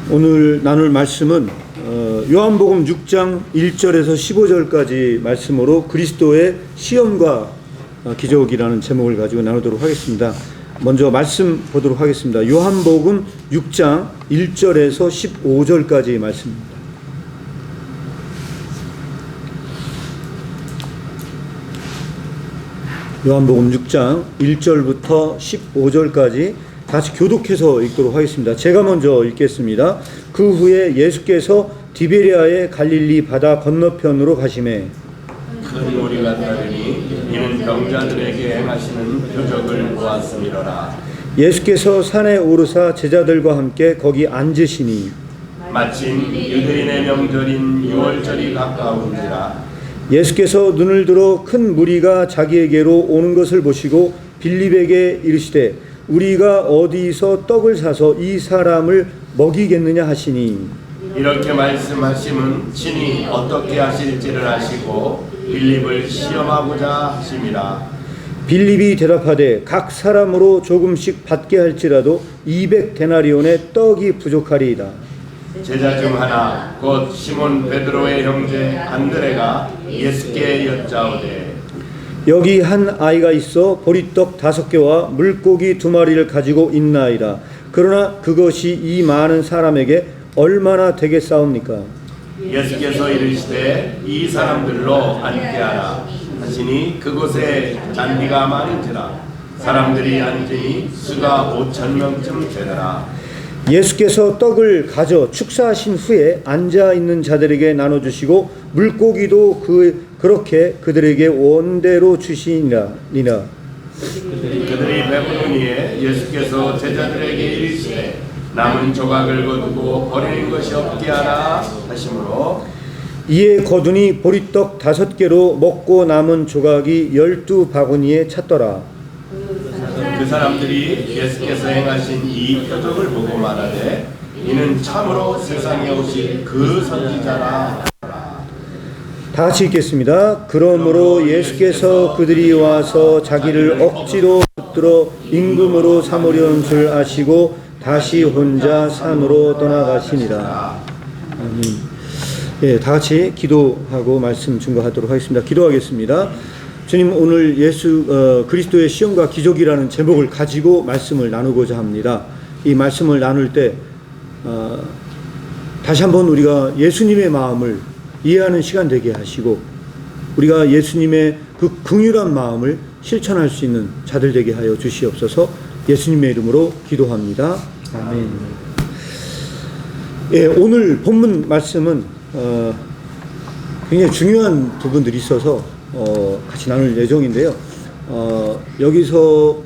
오늘 나눌 말씀은 요한복음 6장 1절에서 15절까지 말씀으로 그리스도의 시험과 기적이라는 제목을 가지고 나누도록 하겠습니다. 먼저 말씀 보도록 하겠습니다. 요한복음 6장 1절에서 15절까지 말씀입니다. 요한복음 6장 1절부터 15절까지 같이 교독해서 읽도록 하겠습니다. 제가 먼저 읽겠습니다. 그 후에 예수께서 디베리아의 갈릴리 바다 건너편으로 가시매 큰 무리가 따르니 이는 병자들에게 행하시는 표적을 보았음이로라. 예수께서 산에 오르사 제자들과 함께 거기 앉으시니 마침 유대인의 명절인 유월절이 가까운지라. 예수께서 눈을 들어 큰 무리가 자기에게로 오는 것을 보시고 빌립에게 이르시되 우리가 어디서 떡을 사서 이 사람을 먹이겠느냐 하시니 이렇게 말씀하심은 친히 어떻게 하실지를 아시고 빌립을 시험하고자 하심이라. 빌립이 대답하되 각 사람으로 조금씩 받게 할지라도 200데나리온의 떡이 부족하리이다. 제자 중 하나 곧 시몬 베드로의 형제 안드레가 예수께 여짜오되 여기 한 아이가 있어 보리떡 5개와 물고기 2마리를 가지고 있나이다. 그러나 그것이 이 많은 사람에게 얼마나 되겠사옵니까? 예수께서 이르시되 이 사람들로 앉게하라 하시니 그곳에 잔디가 많은지라. 사람들이 앉으니 수가 5,000명쯤 되더라. 예수께서 떡을 가져 축사하신 후에 앉아있는 자들에게 나눠주시고 물고기도 그렇게 그들에게 원대로 주시니라. 그들이 배부른 이에 예수께서 제자들에게 이르시되 남은 조각을 거두고 버리는 것이 없게 하라 하시므로 이에 거두니 보리떡 5개로 먹고 남은 조각이 12바구니에 찼더라. 그 사람들이 예수께서 행하신 이 표적을 보고 말하되 이는 참으로 세상에 오실 그 선지자라. 다 같이 읽겠습니다. 그러므로 예수께서 그들이 와서 자기를 억지로 붙들어 임금으로 삼으려는 줄 아시고 다시 혼자 산으로 떠나가시니라. 아멘. 예, 다 같이 기도하고 말씀 증거하도록 하겠습니다. 기도하겠습니다. 주님, 오늘 그리스도의 시험과 기적이라는 제목을 가지고 말씀을 나누고자 합니다. 이 말씀을 나눌 때 다시 한번 우리가 예수님의 마음을 이해하는 시간 되게 하시고 우리가 예수님의 그 긍휼한 마음을 실천할 수 있는 자들 되게 하여 주시옵소서. 예수님의 이름으로 기도합니다. 아멘. 예, 오늘 본문 말씀은 굉장히 중요한 부분들이 있어서 같이 나눌 예정인데요. 여기서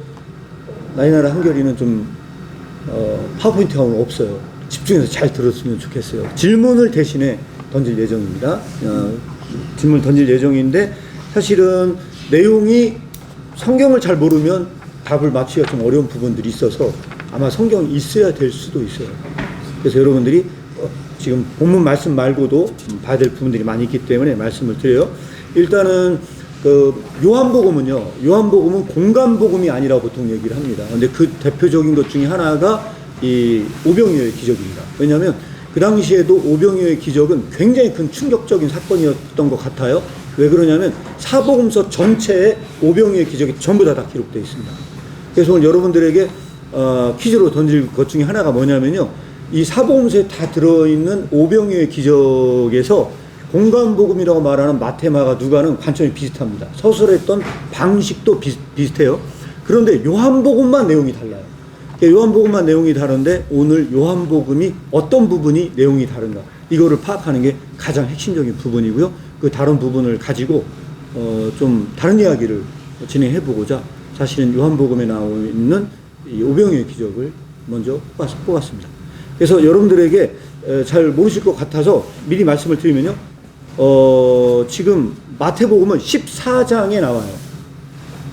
나이나라 한결이는 좀 파워포인트가 오늘 없어요. 집중해서 잘 들었으면 좋겠어요. 질문을 대신에 던질 예정입니다. 질문을 던질 예정인데 사실은 내용이 성경을 잘 모르면 답을 맞추기가 좀 어려운 부분들이 있어서 아마 성경이 있어야 될 수도 있어요. 그래서 여러분들이 지금 본문 말씀 말고도 봐야 될 부분들이 많이 있기 때문에 말씀을 드려요. 일단은 요한복음은 공간복음이 아니라고 보통 얘기를 합니다. 근데 그 대표적인 것 중에 하나가 이 오병이어의 기적입니다. 왜냐하면 그 당시에도 오병이어의 기적은 굉장히 큰 충격적인 사건이었던 것 같아요. 왜 그러냐면 사복음서 전체에 오병이어의 기적이 전부 다 기록되어 있습니다. 그래서 오늘 여러분들에게 퀴즈로 던질 것 중에 하나가 뭐냐면요, 이 사복음서에 다 들어있는 오병이어의 기적에서 공간복음이라고 말하는 마태, 마가, 누가는 관점이 비슷합니다. 서술했던 방식도 비슷해요. 그런데 요한복음만 내용이 달라요. 요한복음만 내용이 다른데 오늘 요한복음이 어떤 부분이 내용이 다른가, 이거를 파악하는 게 가장 핵심적인 부분이고요. 그 다른 부분을 가지고 좀 다른 이야기를 진행해 보고자 사실은 요한복음에 나와 있는 이 오병이어의 기적을 먼저 뽑았습니다. 그래서 여러분들에게 잘 모르실 것 같아서 미리 말씀을 드리면요, 지금 마태복음은 14장에 나와요.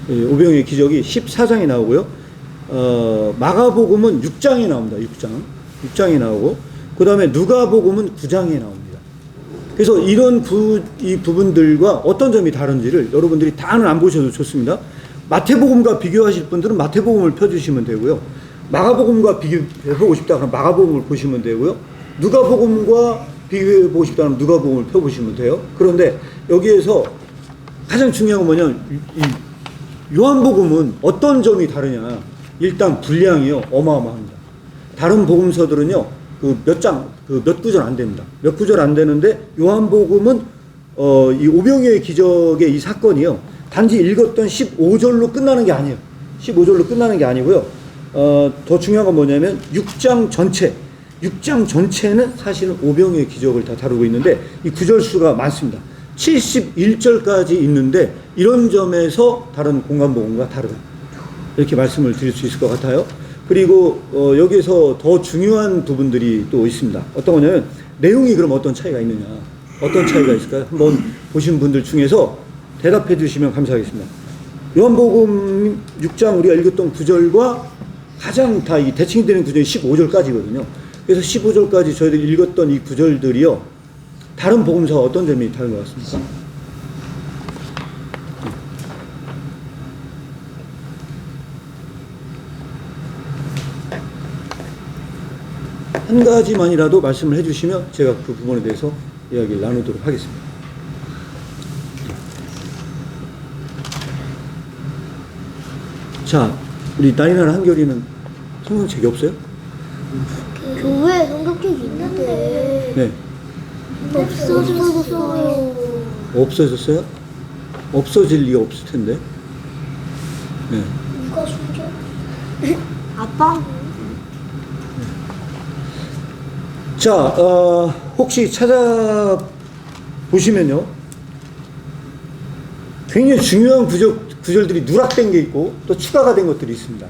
오병이어의 기적이 14장에 나오고요. 마가복음은 6장에 나옵니다. 6장에 나오고, 그 다음에 누가복음은 9장에 나옵니다. 그래서 이런 이 부분들과 어떤 점이 다른지를 여러분들이 다는 안 보셔도 좋습니다. 마태복음과 비교하실 분들은 마태복음을 펴주시면 되고요. 마가복음과 비교해보고 싶다 그러면 마가복음을 보시면 되고요. 누가복음과 비교해보고 싶다 그러면 누가복음을 펴보시면 돼요. 그런데 여기에서 가장 중요한 건 뭐냐면 이 요한복음은 어떤 점이 다르냐. 일단 분량이요 어마어마합니다. 다른 복음서들은요 몇 구절 안 됩니다. 몇 구절 안 되는데 요한복음은 이 오병이어의 기적의 이 사건이요 단지 읽었던 15절로 끝나는 게 아니에요. 15절로 끝나는 게 아니고요. 더 중요한 건 뭐냐면 6장 전체는 사실은 오병이어의 기적을 다 다루고 있는데 이 구절 수가 많습니다. 71절까지 있는데 이런 점에서 다른 공간복음과 다르다. 이렇게 말씀을 드릴 수 있을 것 같아요. 그리고 여기에서 더 중요한 부분들이 또 있습니다. 어떤 거냐면 내용이 그럼 어떤 차이가 있느냐. 어떤 차이가 있을까요? 한번 보신 분들 중에서 대답해 주시면 감사하겠습니다. 요한복음 6장 우리가 읽었던 구절과 가장 다 이 대칭이 되는 구절이 15절까지거든요. 그래서 15절까지 저희들이 읽었던 이 구절들이요. 다른 복음서와 어떤 점이 다른 것 같습니까? 한 가지만이라도 말씀을 해주시면 제가 그 부분에 대해서 이야기를 나누도록 하겠습니다. 자, 우리 나이나라 한결이는 성경책이 없어요? 교회에 성경책이 있는데 네. 없어졌어요. 없어졌어요? 없어질 리가 없을 텐데. 네. 누가 숨겨? 아빠? 자, 혹시 찾아보시면요. 굉장히 중요한 구절들이 누락된 게 있고 또 추가가 된 것들이 있습니다.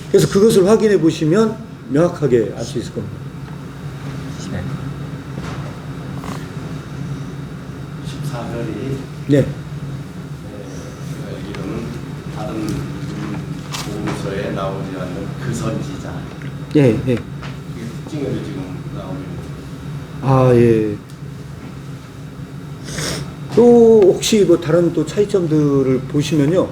그래서 그것을 확인해 보시면 명확하게 알 수 있을 겁니다. 14절이 네. 여기로는 다른 복음서에 나오지 않는 그 선지자. 예, 예. 이게 특징으로 지금 나오는 아, 예. 또 혹시 뭐 다른 또 차이점들을 보시면요.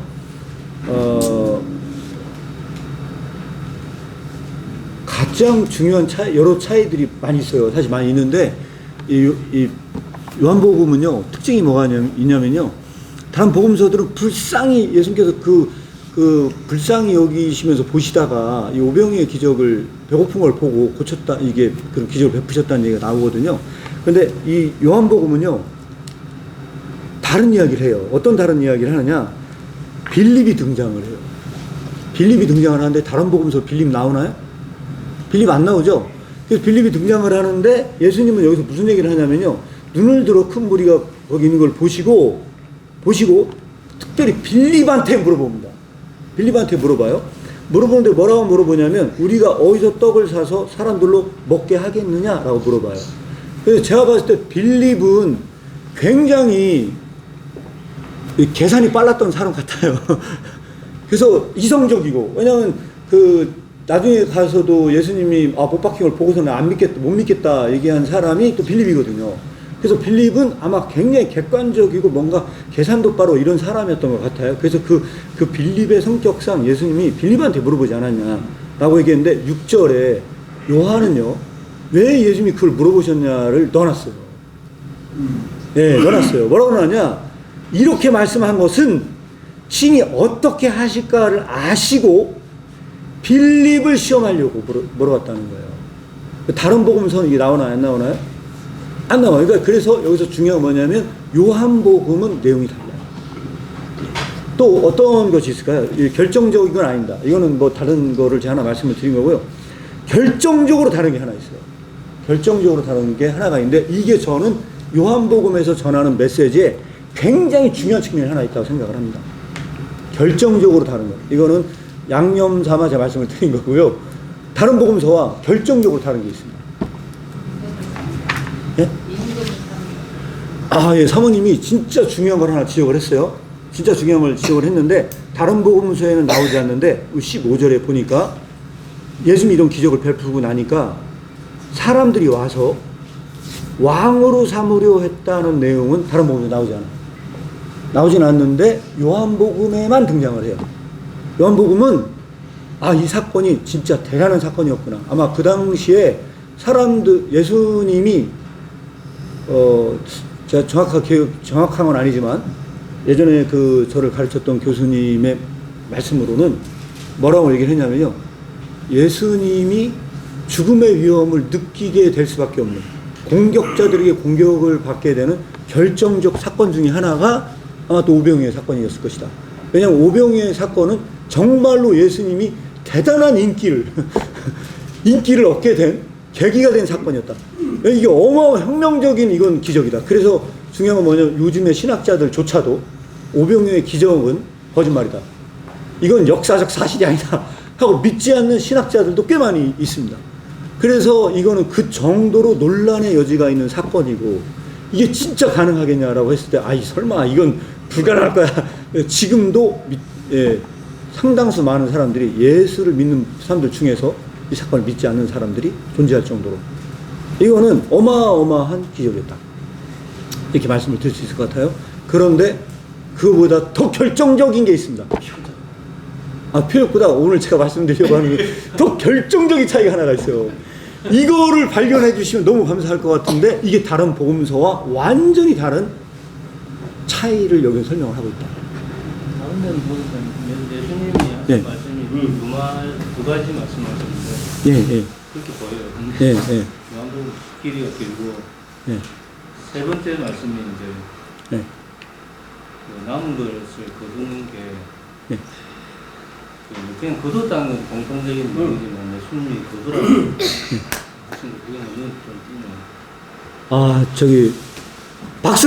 가장 중요한 여러 차이들이 많이 있어요. 사실 많이 있는데 이 요한복음은요 특징이 뭐가 있냐면요. 다른 복음서들은 불쌍히 예수님께서 그 불쌍히 여기시면서 보시다가 이 오병이의 기적을 배고픈 걸 보고 고쳤다 이게 그런 기적을 베푸셨다는 얘기가 나오거든요. 근데 이 요한복음은요 다른 이야기를 해요. 어떤 다른 이야기를 하느냐? 빌립이 등장을 해요. 빌립이 등장을 하는데 다른 복음서 빌립 나오나요? 빌립 안 나오죠? 그래서 빌립이 등장을 하는데 예수님은 여기서 무슨 얘기를 하냐면요. 눈을 들어 큰 무리가 거기 있는 걸 보시고 특별히 빌립한테 물어봅니다. 빌립한테 물어봐요. 물어보는데 뭐라고 물어보냐면 우리가 어디서 떡을 사서 사람들로 먹게 하겠느냐라고 물어봐요. 그래서 제가 봤을 때 빌립은 굉장히 계산이 빨랐던 사람 같아요. 그래서 이성적이고 왜냐하면 나중에 가서도 예수님이 못 박힌 걸 보고서는 못 믿겠다 얘기한 사람이 또 빌립이거든요. 그래서 빌립은 아마 굉장히 객관적이고 뭔가 계산도 빠르고 이런 사람이었던 것 같아요. 그래서 그 빌립의 성격상 예수님이 빌립한테 물어보지 않았냐라고 얘기했는데 6절에 요한은요 왜 예수님이 그걸 물어보셨냐를 넣어놨어요. 네, 넣어놨어요. 뭐라고 넣었냐? 이렇게 말씀한 것은 신이 어떻게 하실까를 아시고 빌립을 시험하려고 물어봤다는 거예요. 다른 복음서는 이게 나오나요? 안 나오나요? 안 나와요. 그러니까 그래서 여기서 중요한 건 뭐냐면 요한복음은 내용이 달라요. 또 어떤 것이 있을까요? 결정적인 건 아닙니다. 이거는 뭐 다른 거를 제가 하나 말씀을 드린 거고요. 결정적으로 다른 게 하나 있어요. 결정적으로 다른 게 하나가 있는데 이게 저는 요한복음에서 전하는 메시지에 굉장히 중요한 측면이 하나 있다고 생각을 합니다. 결정적으로 다른 거. 이거는 양념 삼아 제가 말씀을 드린 거고요. 다른 복음서와 결정적으로 다른 게 있습니다. 예? 예, 사모님이 진짜 중요한 걸 하나 지적을 했어요. 진짜 중요한 걸 지적을 했는데 다른 복음서에는 나오지 않는데 15절에 보니까 예수님이 이런 기적을 베푸고 나니까 사람들이 와서 왕으로 삼으려 했다는 내용은 다른 복음서에 나오지 않아요. 나오진 않는데 요한복음에만 등장을 해요. 요한복음은 아, 이 사건이 진짜 대단한 사건이었구나. 아마 그 당시에 사람들, 예수님이, 제가 정확한 건 아니지만, 예전에 그 저를 가르쳤던 교수님의 말씀으로는 뭐라고 얘기를 했냐면요. 예수님이 죽음의 위험을 느끼게 될 수밖에 없는, 공격자들에게 공격을 받게 되는 결정적 사건 중에 하나가 아마 또 오병이어의 사건이었을 것이다. 왜냐하면 오병이어의 사건은 정말로 예수님이 대단한 인기를 얻게 된 계기가 된 사건이었다. 이게 어마어마한 혁명적인 이건 기적이다. 그래서 중요한 건 뭐냐면 요즘의 신학자들조차도 오병이어의 기적은 거짓말이다. 이건 역사적 사실이 아니다 하고 믿지 않는 신학자들도 꽤 많이 있습니다. 그래서 이거는 그 정도로 논란의 여지가 있는 사건이고, 이게 진짜 가능하겠냐라고 했을 때, 아이 설마 이건 불가능할 거야. 지금도 상당수 많은 사람들이, 예수를 믿는 사람들 중에서 이 사건을 믿지 않는 사람들이 존재할 정도로 이거는 어마어마한 기적이었다. 이렇게 말씀을 드릴 수 있을 것 같아요. 그런데 그거보다 더 결정적인 게 있습니다. 표적보다 오늘 제가 말씀드리려고 하는 더 결정적인 차이가 하나가 있어요. 이거를 발견해 주시면 너무 감사할 것 같은데, 이게 다른 복음서와 완전히 다른 차이를 여기서 설명을 하고 있다. 다른 데는 보니까 예수님이 하신 네. 말씀이 두 가지 말씀하셨는데 예. 그렇게 보여요. 근데 예. 요한복음 길이가 길고, 예. 세 번째 말씀이 이제 예. 그 남은 것을 거두는 게 예. 그냥 거뒀다는 건 공통적인 내용이지만 예수님이 거두라고 하신 거 그게 너무 좀 띄네요. 저기 박수.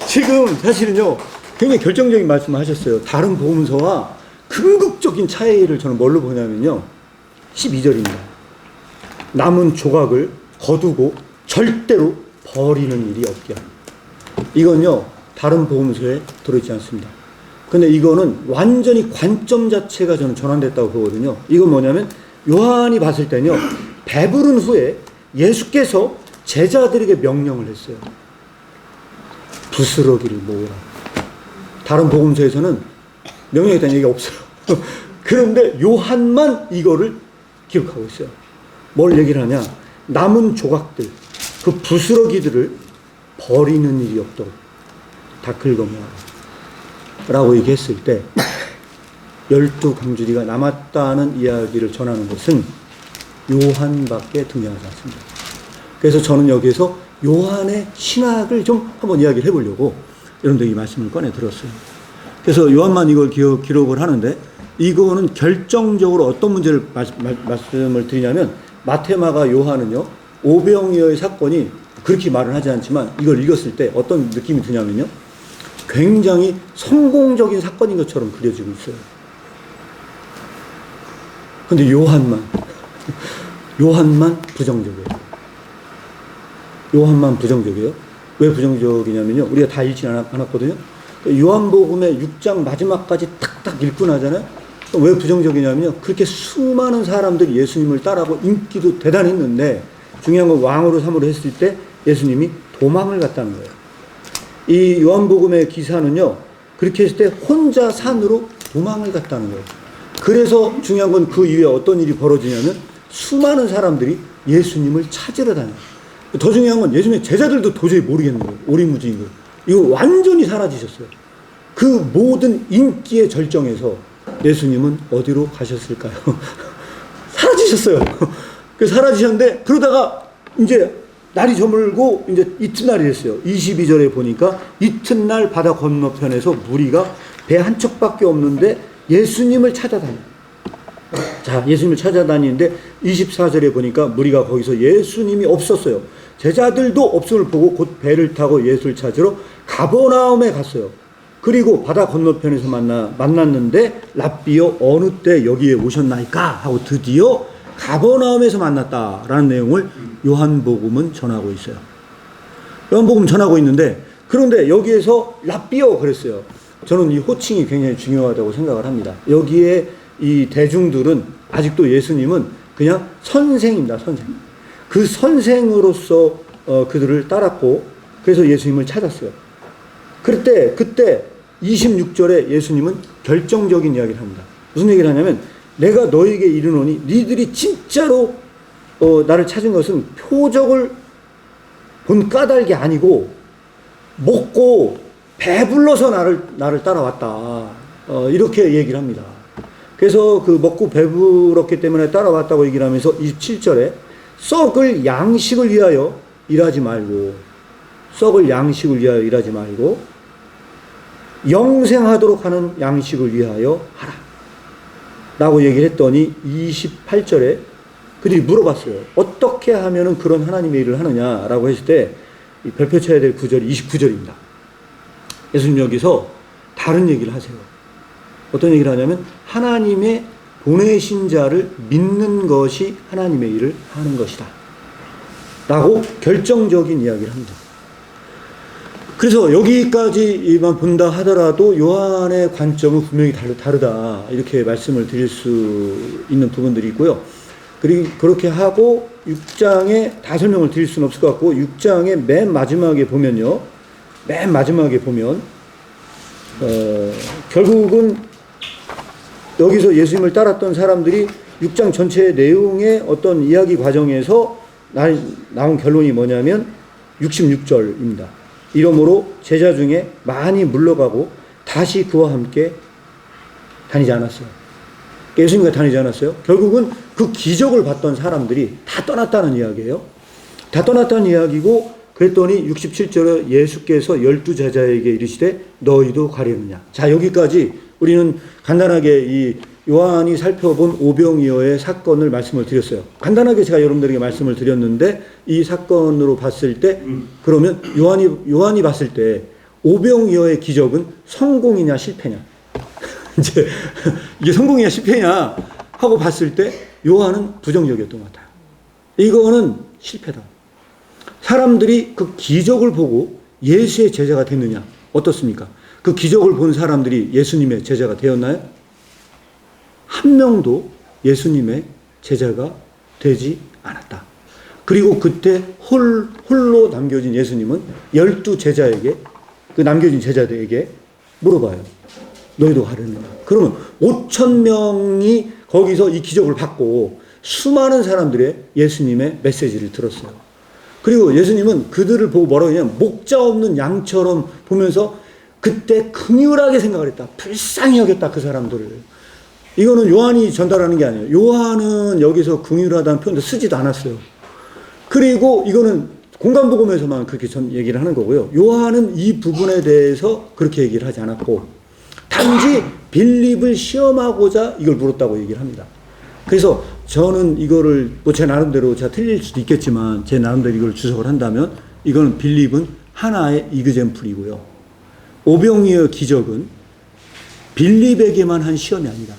지금 사실은요 굉장히 결정적인 말씀을 하셨어요. 다른 복음서와 궁극적인 차이를 저는 뭘로 보냐면요, 12절입니다. 남은 조각을 거두고 절대로 버리는 일이 없게 합니다. 이건요 다른 복음서에 들어있지 않습니다. 근데 이거는 완전히 관점 자체가 저는 전환됐다고 보거든요. 이건 뭐냐면 요한이 봤을 때는요, 배부른 후에 예수께서 제자들에게 명령을 했어요. 부스러기를 모으라. 다른 복음서에서는 명령했다는 얘기가 없어요. 그런데 요한만 이거를 기록하고 있어요. 뭘 얘기를 하냐, 남은 조각들, 그 부스러기들을 버리는 일이 없도록 다 긁어모아라 라고 얘기했을 때 12강주리가 남았다는 이야기를 전하는 것은 요한밖에 등장하지 않습니다. 그래서 저는 여기에서 요한의 신학을 좀 한번 이야기를 해보려고 여러분들 이 말씀을 꺼내 들었어요. 그래서 요한만 이걸 기록을 하는데, 이거는 결정적으로 어떤 문제를 말씀을 드리냐면, 마테마가 요한은요 오병이어의 사건이 그렇게 말은 하지 않지만 이걸 읽었을 때 어떤 느낌이 드냐면요, 굉장히 성공적인 사건인 것처럼 그려지고 있어요. 근데 요한만 부정적이에요. 요한만 부정적이에요. 왜 부정적이냐면요, 우리가 다 읽지 않았거든요. 요한복음의 6장 마지막까지 탁탁 읽고 나잖아요. 왜 부정적이냐면요, 그렇게 수많은 사람들이 예수님을 따라하고 인기도 대단했는데, 중요한 건 왕으로 삼으로 했을 때 예수님이 도망을 갔다는 거예요. 이 요한복음의 기사는요, 그렇게 했을 때 혼자 산으로 도망을 갔다는 거예요. 그래서 중요한 건 그 이후에 어떤 일이 벌어지냐면 수많은 사람들이 예수님을 찾으러 다녀요. 더 중요한 건 예수님의 제자들도 도저히 모르겠는 거예요. 오리무중인 거예요. 이거 완전히 사라지셨어요. 그 모든 인기의 절정에서 예수님은 어디로 가셨을까요? 사라지셨어요. 그 사라지셨는데, 그러다가 이제 날이 저물고 이제 이튿날이 됐어요. 22절에 보니까 이튿날 바다 건너편에서 무리가 배 한 척밖에 없는데 예수님을 찾아다녀요. 자, 예수님을 찾아다니는데 24절에 보니까 무리가 거기서 예수님이 없었어요. 제자들도 없음을 보고 곧 배를 타고 예수를 찾으러 가버나움에 갔어요. 그리고 바다 건너편에서 만났는데 랍비여 어느 때 여기에 오셨나이까 하고 드디어 가버나움에서 만났다라는 내용을 요한복음은 전하고 있어요. 요한복음 전하고 있는데, 그런데 여기에서 랍비여 그랬어요. 저는 이 호칭이 굉장히 중요하다고 생각을 합니다. 여기에 이 대중들은 아직도 예수님은 그냥 선생입니다. 선생. 그 선생으로서 그들을 따랐고, 그래서 예수님을 찾았어요. 그때 26절에 예수님은 결정적인 이야기를 합니다. 무슨 얘기를 하냐면 내가 너에게 이르노니 니들이 진짜로 나를 찾은 것은 표적을 본 까닭이 아니고 먹고 배불러서 나를 따라왔다. 이렇게 얘기를 합니다. 그래서 그 먹고 배불렀기 때문에 따라왔다고 얘기를 하면서 27절에 썩을 양식을 위하여 일하지 말고 영생하도록 하는 양식을 위하여 하라 라고 얘기를 했더니 28절에 그들이 물어봤어요. 어떻게 하면은 그런 하나님의 일을 하느냐라고 했을 때 이 별표 쳐야 될 구절이 29절입니다. 예수님 여기서 다른 얘기를 하세요. 어떤 얘기를 하냐면 하나님의 보내신 자를 믿는 것이 하나님의 일을 하는 것이다 라고 결정적인 이야기를 합니다. 그래서 여기까지만 본다 하더라도 요한의 관점은 분명히 다르다 이렇게 말씀을 드릴 수 있는 부분들이 있고요. 그리고 그렇게 하고 6장에 다 설명을 드릴 수는 없을 것 같고 6장의 맨 마지막에 보면 결국은 여기서 예수님을 따랐던 사람들이 6장 전체의 내용의 어떤 이야기 과정에서 나온 결론이 뭐냐면 66절입니다. 이러므로 제자 중에 많이 물러가고 다시 그와 함께 다니지 않았어요. 예수님과 다니지 않았어요. 결국은 그 기적을 봤던 사람들이 다 떠났다는 이야기예요. 다 떠났다는 이야기고 그랬더니 67절에 예수께서 12제자에게 이르시되 너희도 가려느냐. 자, 여기까지 우리는 간단하게 이 요한이 살펴본 오병이어의 사건을 말씀을 드렸어요. 간단하게 제가 여러분들에게 말씀을 드렸는데 이 사건으로 봤을 때 그러면 요한이 봤을 때 오병이어의 기적은 성공이냐 실패냐 이제 이게 성공이냐 실패냐 하고 봤을 때 요한은 부정적이었던 것 같아요. 이거는 실패다. 사람들이 그 기적을 보고 예수의 제자가 됐느냐 어떻습니까? 그 기적을 본 사람들이 예수님의 제자가 되었나요? 한 명도 예수님의 제자가 되지 않았다. 그리고 그때 홀로 남겨진 예수님은 12제자에게 그 남겨진 제자들에게 물어봐요. 너희도 가려느냐. 그러면 5,000명이 거기서 이 기적을 받고 수많은 사람들의 예수님의 메시지를 들었어요. 그리고 예수님은 그들을 보고 뭐라고 하냐면 목자 없는 양처럼 보면서 그때 긍휼하게 생각을 했다. 불쌍히 여겼다 그 사람들을. 이거는 요한이 전달하는 게 아니에요. 요한은 여기서 긍휼하다는 표현도 쓰지도 않았어요. 그리고 이거는 공간복음에서만 그렇게 얘기를 하는 거고요. 요한은 이 부분에 대해서 그렇게 얘기를 하지 않았고 단지 빌립을 시험하고자 이걸 물었다고 얘기를 합니다. 그래서 저는 이거를 제 나름대로 제가 틀릴 수도 있겠지만 제 나름대로 이걸 주석을 한다면 이거는 빌립은 하나의 이그젬플이고요. 오병이어의 기적은 빌립에게만 한 시험이 아니다.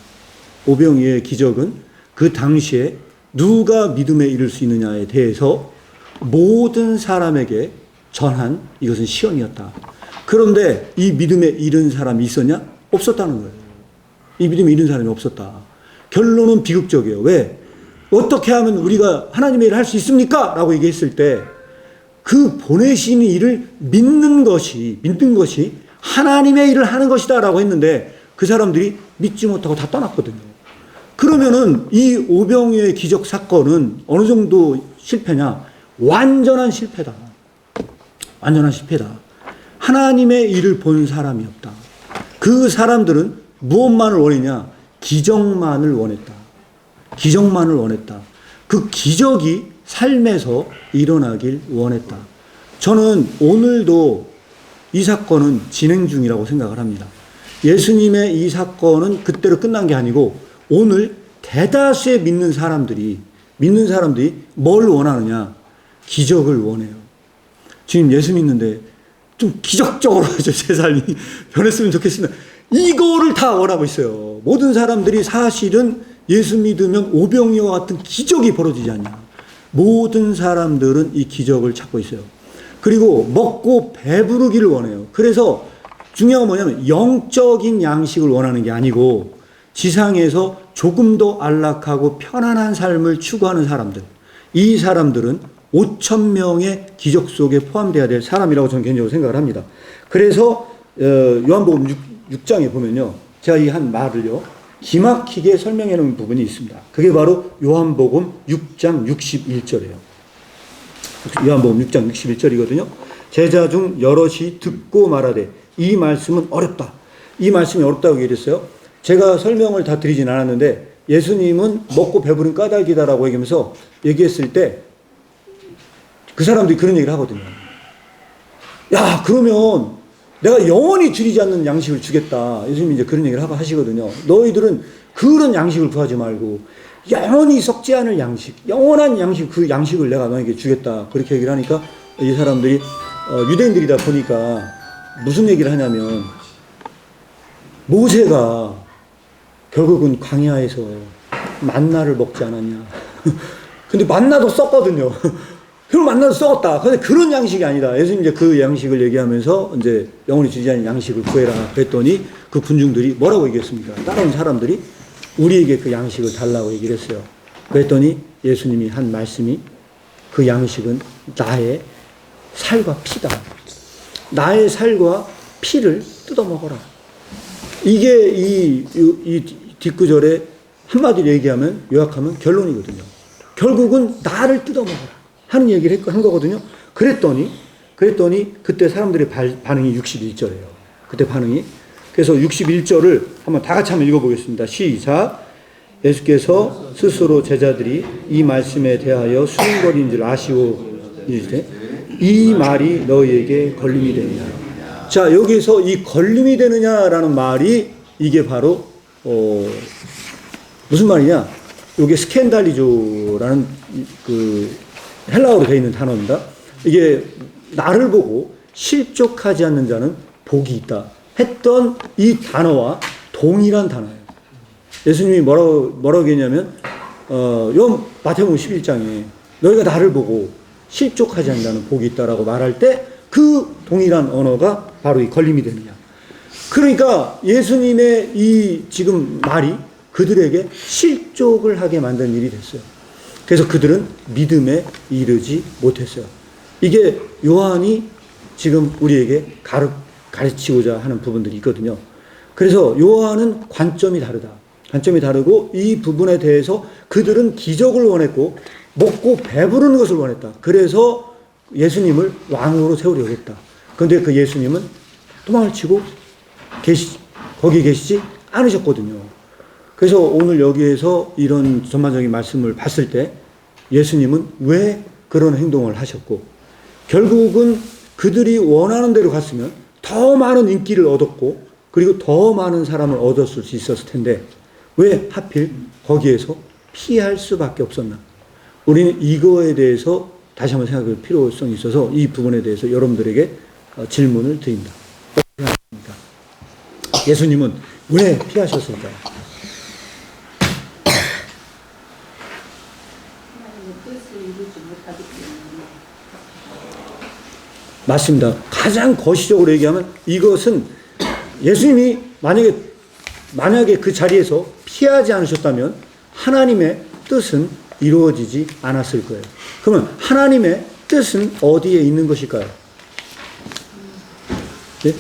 오병이어의 기적은 그 당시에 누가 믿음에 이를 수 있느냐에 대해서 모든 사람에게 전한 이것은 시험이었다. 그런데 이 믿음에 이른 사람이 있었냐? 없었다는 거예요. 이 믿음에 이른 사람이 없었다. 결론은 비극적이에요. 왜? 어떻게 하면 우리가 하나님의 일을 할 수 있습니까? 라고 얘기했을 때 그 보내신 일을 믿는 것이 하나님의 일을 하는 것이다 라고 했는데 그 사람들이 믿지 못하고 다 떠났거든요. 그러면은 이 오병이어의 기적 사건은 어느 정도 실패냐? 완전한 실패다. 완전한 실패다. 하나님의 일을 본 사람이 없다. 그 사람들은 무엇만을 원했냐? 기적만을 원했다. 기적만을 원했다. 그 기적이 삶에서 일어나길 원했다. 저는 오늘도 이 사건은 진행 중이라고 생각을 합니다. 예수님의 이 사건은 그때로 끝난 게 아니고 오늘 대다수의 믿는 사람들이 뭘 원하느냐? 기적을 원해요. 지금 예수 믿는데 좀 기적적으로 제 삶이 변했으면 좋겠습니다. 이거를 다 원하고 있어요. 모든 사람들이 사실은 예수 믿으면 오병이어와 같은 기적이 벌어지지 않냐. 모든 사람들은 이 기적을 찾고 있어요. 그리고 먹고 배부르기를 원해요. 그래서 중요한 건 뭐냐면 영적인 양식을 원하는 게 아니고 지상에서 조금 더 안락하고 편안한 삶을 추구하는 사람들. 이 사람들은 5,000명의 기적 속에 포함되어야 될 사람이라고 저는 개인적으로 생각을 합니다. 그래서 요한복음 6장에 보면요. 제가 이 한 말을요. 기막히게 설명해 놓은 부분이 있습니다. 그게 바로 요한복음 6장 61절이에요. 요한복음 6장 61절이거든요. 제자 중 여럿이 듣고 말하되 이 말씀은 어렵다. 이 말씀이 어렵다고 얘기했어요. 제가 설명을 다 드리진 않았는데 예수님은 먹고 배부른 까닭이다라고 얘기했을 때 그 사람들이 그런 얘기를 하거든요. 야, 그러면 내가 영원히 줄이지 않는 양식을 주겠다. 예수님이 이제 그런 얘기를 하시거든요. 너희들은 그런 양식을 구하지 말고 영원히 썩지 않을 양식, 영원한 양식, 그 양식을 내가 너에게 주겠다. 그렇게 얘기를 하니까 이 사람들이 유대인들이다 보니까 무슨 얘기를 하냐면 모세가 결국은 광야에서 만나를 먹지 않았냐. 근데 만나도 썩거든요. 그럼 만나도 썩었다. 근데 그런 양식이 아니다. 예수님 이제 그 양식을 얘기하면서 이제 영원히 주지 않는 양식을 구해라. 그랬더니 그 군중들이 뭐라고 얘기했습니까? 다른 사람들이 우리에게 그 양식을 달라고 얘기를 했어요. 그랬더니 예수님이 한 말씀이 그 양식은 나의 살과 피다. 나의 살과 피를 뜯어먹어라. 이게 이 뒷구절에 한마디로 얘기하면, 요약하면 결론이거든요. 결국은 나를 뜯어먹어라 하는 얘기를 한 거거든요. 그랬더니 그때 사람들의 반응이 61절이에요. 그때 반응이. 그래서 61절을 한번 다 같이 한번 읽어보겠습니다. 시작. 예수께서 스스로 제자들이 이 말씀에 대하여 수군거리는 줄 아시오. 이 말이 너희에게 걸림이 되느냐. 자, 여기서 이 걸림이 되느냐라는 말이 이게 바로 무슨 말이냐? 이게 스캔달리조라는 그 헬라어로 되어 있는 단어입니다. 이게 나를 보고 실족하지 않는 자는 복이 있다 했던 이 단어와 동일한 단어예요. 예수님이 뭐라고 했냐면 마태복음 11장에 너희가 나를 보고 실족하지 않는 자는 복이 있다라고 말할 때 그 동일한 언어가 바로 이 걸림이 되느냐. 그러니까 예수님의 이 지금 말이 그들에게 실족을 하게 만든 일이 됐어요. 그래서 그들은 믿음에 이르지 못했어요. 이게 요한이 지금 우리에게 가르치고자 하는 부분들이 있거든요. 그래서 요한은 관점이 다르다. 관점이 다르고 이 부분에 대해서 그들은 기적을 원했고 먹고 배부르는 것을 원했다. 그래서 예수님을 왕으로 세우려고 했다. 그런데 그 예수님은 도망을 치고 거기 계시지 않으셨거든요. 그래서 오늘 여기에서 이런 전반적인 말씀을 봤을 때 예수님은 왜 그런 행동을 하셨고 결국은 그들이 원하는 대로 갔으면 더 많은 인기를 얻었고 그리고 더 많은 사람을 얻었을 수 있었을 텐데 왜 하필 거기에서 피할 수밖에 없었나. 우리는 이거에 대해서 다시 한번 생각할 필요성이 있어서 이 부분에 대해서 여러분들에게 질문을 드립니다. 예수님은 왜 피하셨을까요? 맞습니다. 가장 거시적으로 얘기하면 이것은 예수님이 만약에 그 자리에서 피하지 않으셨다면 하나님의 뜻은 이루어지지 않았을 거예요. 그러면 하나님의 뜻은 어디에 있는 것일까요? 네?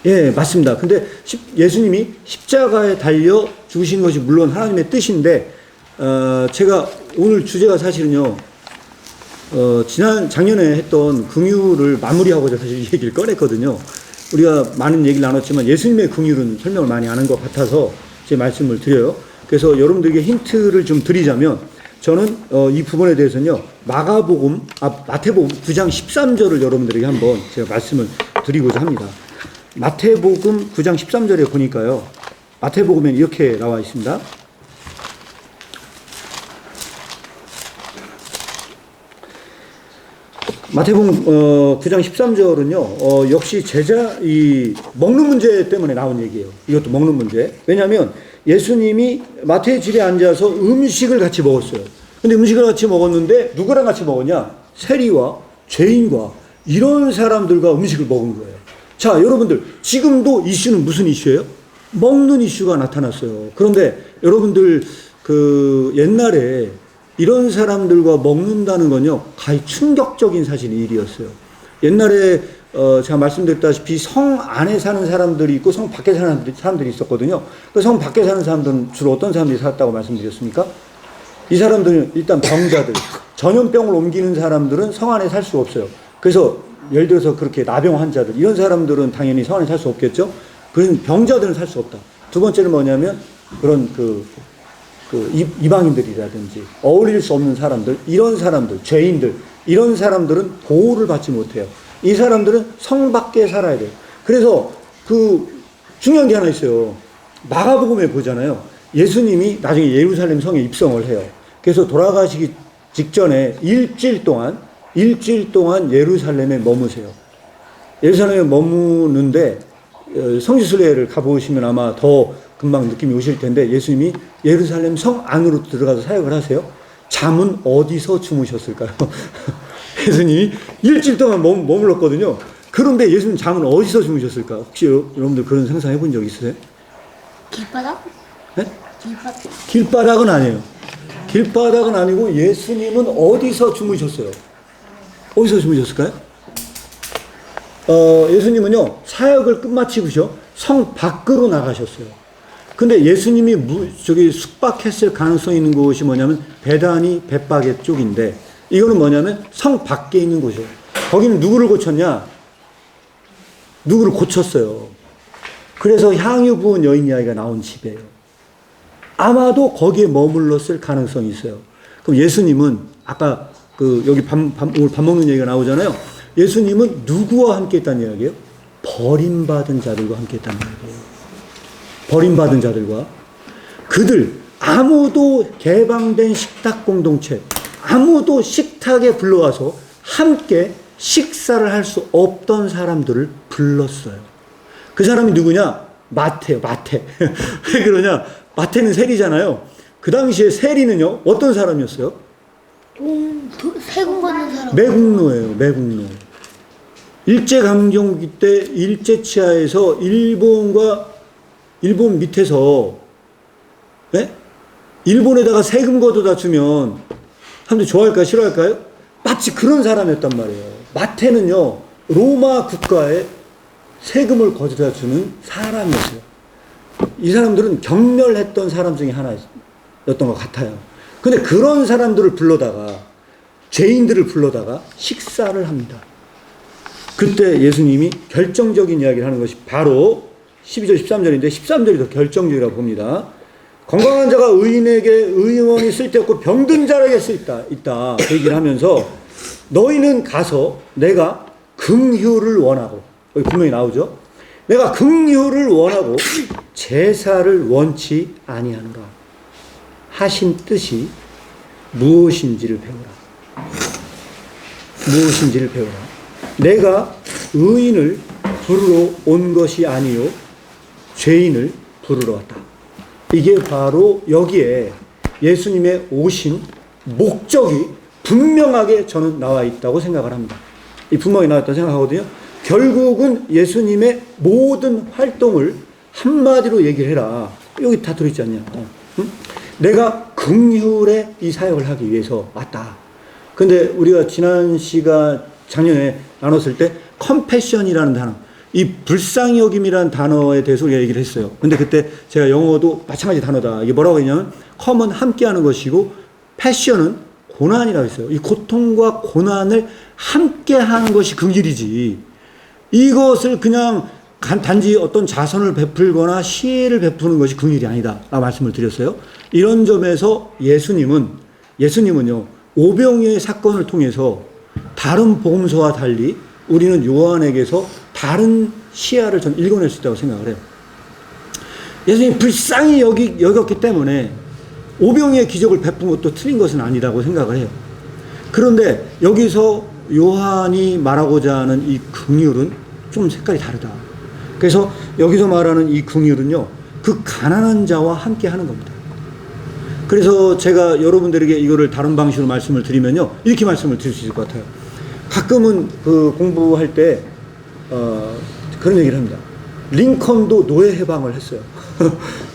예, 맞습니다. 근데 예수님이 십자가에 달려 죽으신 것이 물론 하나님의 뜻인데, 제가 오늘 주제가 사실은요, 작년에 했던 긍휼을 마무리하고자 사실 이 얘기를 꺼냈거든요. 우리가 많은 얘기를 나눴지만 예수님의 긍휼은 설명을 많이 안 한 것 같아서 제 말씀을 드려요. 그래서 여러분들에게 힌트를 좀 드리자면 저는 이 부분에 대해서는요, 마태복음 9장 13절을 여러분들에게 한번 제가 말씀을 드리고자 합니다. 마태복음 9장 13절에 보니까요, 마태복음에 이렇게 나와 있습니다. 마태복음 9장 13절은요, 역시 이 먹는 문제 때문에 나온 얘기예요. 이것도 먹는 문제. 왜냐하면 예수님이 마태의 집에 앉아서 음식을 같이 먹었어요. 근데 음식을 같이 먹었는데 누구랑 같이 먹었냐? 세리와 죄인과 이런 사람들과 음식을 먹은 거예요. 자, 여러분들, 지금도 이슈는 무슨 이슈예요? 먹는 이슈가 나타났어요. 그런데 여러분들, 옛날에 이런 사람들과 먹는다는 건요, 가히 충격적인 사실 일이었어요. 옛날에 제가 말씀드렸다시피 성 안에 사는 사람들이 있고 성 밖에 사는 사람들이 있었거든요. 그 성 밖에 사는 사람들은 주로 어떤 사람들이 살았다고 말씀드렸습니까? 이 사람들은 일단 병자들, 전염병을 옮기는 사람들은 성 안에 살 수 없어요. 그래서 예를 들어서 그렇게 나병 환자들, 이런 사람들은 당연히 성 안에 살 수 없겠죠. 그런 병자들은 살 수 없다. 두 번째는 뭐냐면 그런 이방인들이라든지 어울릴 수 없는 사람들, 이런 사람들, 죄인들, 이런 사람들은 보호를 받지 못해요. 이 사람들은 성 밖에 살아야 돼요. 그래서 중요한 게 하나 있어요. 마가복음에 보잖아요. 예수님이 나중에 예루살렘 성에 입성을 해요. 그래서 돌아가시기 직전에 일주일 동안 예루살렘에 머무세요. 예루살렘에 머무는데 성지순례를 가보시면 아마 더 금방 느낌이 오실 텐데, 예수님이 예루살렘 성 안으로 들어가서 사역을 하세요. 잠은 어디서 주무셨을까요? 예수님이 일주일 동안 머물렀거든요. 그런데 예수님 잠은 어디서 주무셨을까? 혹시 여러분들 그런 상상해 본 적 있으세요? 길바닥? 네? 길바닥. 길바닥은 아니에요. 길바닥은 아니고 예수님은 어디서 주무셨어요? 어디서 주무셨을까요? 예수님은요, 사역을 끝마치고서 성 밖으로 나가셨어요. 근데 예수님이 숙박했을 가능성이 있는 곳이 뭐냐면 베다니 벳바게 쪽인데, 이거는 뭐냐면 성 밖에 있는 곳이에요. 거기는 누구를 고쳤냐? 누구를 고쳤어요. 그래서 향유 부은 여인 이야기가 나온 집이에요. 아마도 거기에 머물렀을 가능성이 있어요. 그럼 예수님은 아까 여기 오늘 밥 먹는 얘기가 나오잖아요. 예수님은 누구와 함께 했다는 이야기예요? 버림받은 자들과 함께 했다는 이야기예요. 버림받은 자들과. 그들 아무도 개방된 식탁 공동체, 아무도 식탁에 불러와서 함께 식사를 할 수 없던 사람들을 불렀어요. 그 사람이 누구냐? 마태요, 마태. 왜 그러냐? 마태는 세리잖아요. 그 당시에 세리는요, 어떤 사람이었어요? 세금 받는 사람. 매국노예요, 매국노. 일제강점기 때 일제치하에서 일본 밑에서, 네? 일본에다가 세금 걷어다 주면 사람들이 좋아할까요, 싫어할까요? 마치 그런 사람이었단 말이에요. 마태는요, 로마 국가에 세금을 거둬다 주는 사람이었어요. 이 사람들은 경멸했던 사람 중에 하나였던 것 같아요. 근데 그런 사람들을 불러다가, 죄인들을 불러다가 식사를 합니다. 그때 예수님이 결정적인 이야기를 하는 것이 바로 12절, 13절인데 13절이 더 결정적이라고 봅니다. 건강한 자가 의인에게 의원이 쓸데없고 병든 자에게 있다. 그 얘기를 하면서 너희는 가서 내가 긍휼을 원하고, 여기 분명히 나오죠. 내가 긍휼을 원하고 제사를 원치 아니하노라 하신 뜻이 무엇인지를 배우라. 무엇인지를 배우라. 내가 의인을 부르러 온 것이 아니요 죄인을 부르러 왔다. 이게 바로 여기에 예수님의 오신 목적이 분명하게 저는 나와 있다고 생각을 합니다. 이 분명히 나와 있다고 생각하거든요. 결국은 예수님의 모든 활동을 한마디로 얘기를 해라. 여기 다 들어있지 않냐. 응? 내가 긍휼의 이 사역을 하기 위해서 왔다. 근데 우리가 지난 작년에 나눴을 때 컴패션이라는 단어, 이 불쌍히 여김이라는 단어에 대해서 우리가 얘기를 했어요. 근데 그때 제가 영어도 마찬가지 단어다. 이게 뭐라고 했냐면 컴은 함께하는 것이고 패션은 고난이라고 했어요. 이 고통과 고난을 함께하는 것이 긍휼이지, 이것을 그냥 단지 어떤 자선을 베풀거나 시혜를 베푸는 것이 긍휼이 아니다 라고 말씀을 드렸어요. 이런 점에서 예수님은요, 오병이어의 사건을 통해서 다른 복음서와 달리 우리는 요한에게서 다른 시야를 전 읽어낼 수 있다고 생각을 해요. 예수님이 불쌍히 여겼기 때문에 오병이어의 기적을 베푼 것도 틀린 것은 아니라고 생각을 해요. 그런데 여기서 요한이 말하고자 하는 이 긍휼은 좀 색깔이 다르다. 그래서 여기서 말하는 이 긍휼은요, 그 가난한 자와 함께 하는 겁니다. 그래서 제가 여러분들에게 이거를 다른 방식으로 말씀을 드리면요, 이렇게 말씀을 드릴 수 있을 것 같아요. 가끔은 공부할 때 그런 얘기를 합니다. 링컨도 노예 해방을 했어요.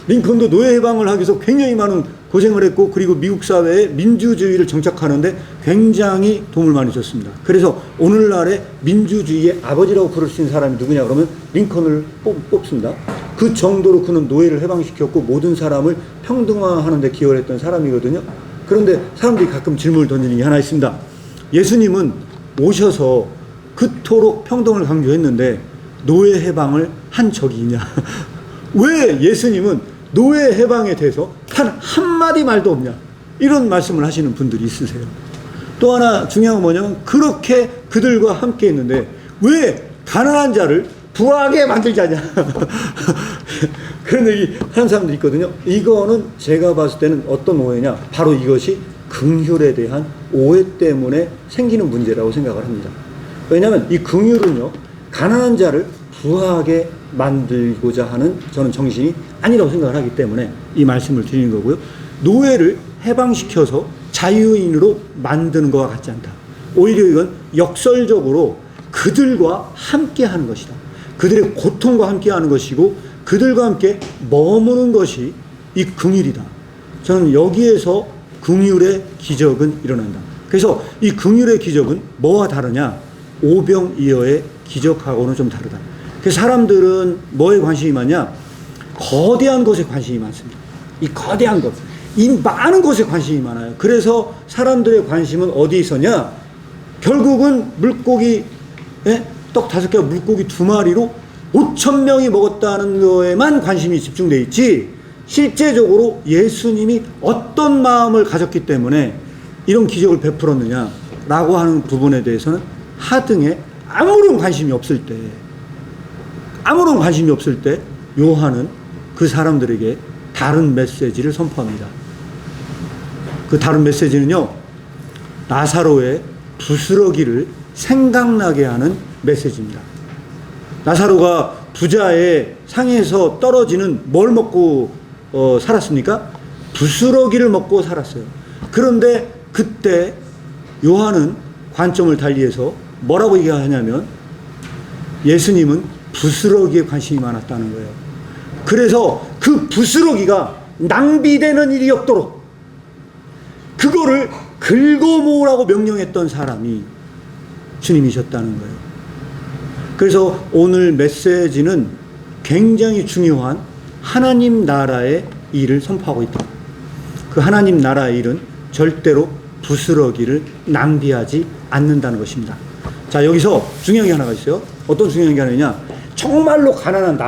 링컨도 노예 해방을 하기 위해서 굉장히 많은 고생을 했고, 그리고 미국 사회에 민주주의를 정착하는데 굉장히 도움을 많이 줬습니다. 그래서 오늘날의 민주주의의 아버지라고 부를 수 있는 사람이 누구냐 그러면 링컨을 뽑습니다. 그 정도로 그는 노예를 해방시켰고 모든 사람을 평등화하는 데 기여를 했던 사람이거든요. 그런데 사람들이 가끔 질문을 던지는 게 하나 있습니다. 예수님은 오셔서 그토록 평등을 강조했는데 노예 해방을 한 적이 있냐? 왜 예수님은 노예 해방에 대해서 단 한마디 말도 없냐? 이런 말씀을 하시는 분들이 있으세요. 또 하나 중요한 건 뭐냐면 그렇게 그들과 함께 했는데 왜 가난한 자를 부하게 만들지 않냐? 그런 얘기 하는 사람들이 있거든요. 이거는 제가 봤을 때는 어떤 오해냐? 바로 이것이 긍휼에 대한 오해 때문에 생기는 문제라고 생각을 합니다. 왜냐하면 이 긍휼은요, 가난한 자를 부하게 만들고자 하는 저는 정신이 아니라고 생각을 하기 때문에 이 말씀을 드리는 거고요. 노예를 해방시켜서 자유인으로 만드는 것과 같지 않다. 오히려 이건 역설적으로 그들과 함께 하는 것이다. 그들의 고통과 함께 하는 것이고 그들과 함께 머무는 것이 이 긍휼이다. 저는 여기에서 긍휼의 기적은 일어난다. 그래서 이 긍휼의 기적은 뭐와 다르냐? 오병이어의 기적하고는 좀 다르다. 그래서 사람들은 뭐에 관심이 많냐? 거대한 것에 관심이 많습니다. 이 거대한 것, 이 많은 것에 관심이 많아요. 그래서 사람들의 관심은 어디에 있었냐? 결국은 물고기, 떡 5개와 물고기 2마리로 5,000명이 먹었다는 거에만 관심이 집중되어 있지, 실제적으로 예수님이 어떤 마음을 가졌기 때문에 이런 기적을 베풀었느냐라고 하는 부분에 대해서는 하등에 아무런 관심이 없을 때 요한은 그 사람들에게 다른 메시지를 선포합니다. 그 다른 메시지는요, 나사로의 부스러기를 생각나게 하는 메시지입니다. 나사로가 부자의 상에서 떨어지는 뭘 먹고 살았습니까? 부스러기를 먹고 살았어요. 그런데 그때 요한은 관점을 달리해서 뭐라고 얘기하냐면 예수님은 부스러기에 관심이 많았다는 거예요. 그래서 그 부스러기가 낭비되는 일이 없도록 그거를 긁어모으라고 명령했던 사람이 주님이셨다는 거예요. 그래서 오늘 메시지는 굉장히 중요한 하나님 나라의 일을 선포하고 있다. 그 하나님 나라의 일은 절대로 부스러기를 낭비하지 않는다는 것입니다. 자, 여기서 중요한 게 하나가 있어요. 어떤 중요한 게 하나냐? 정말로 가난한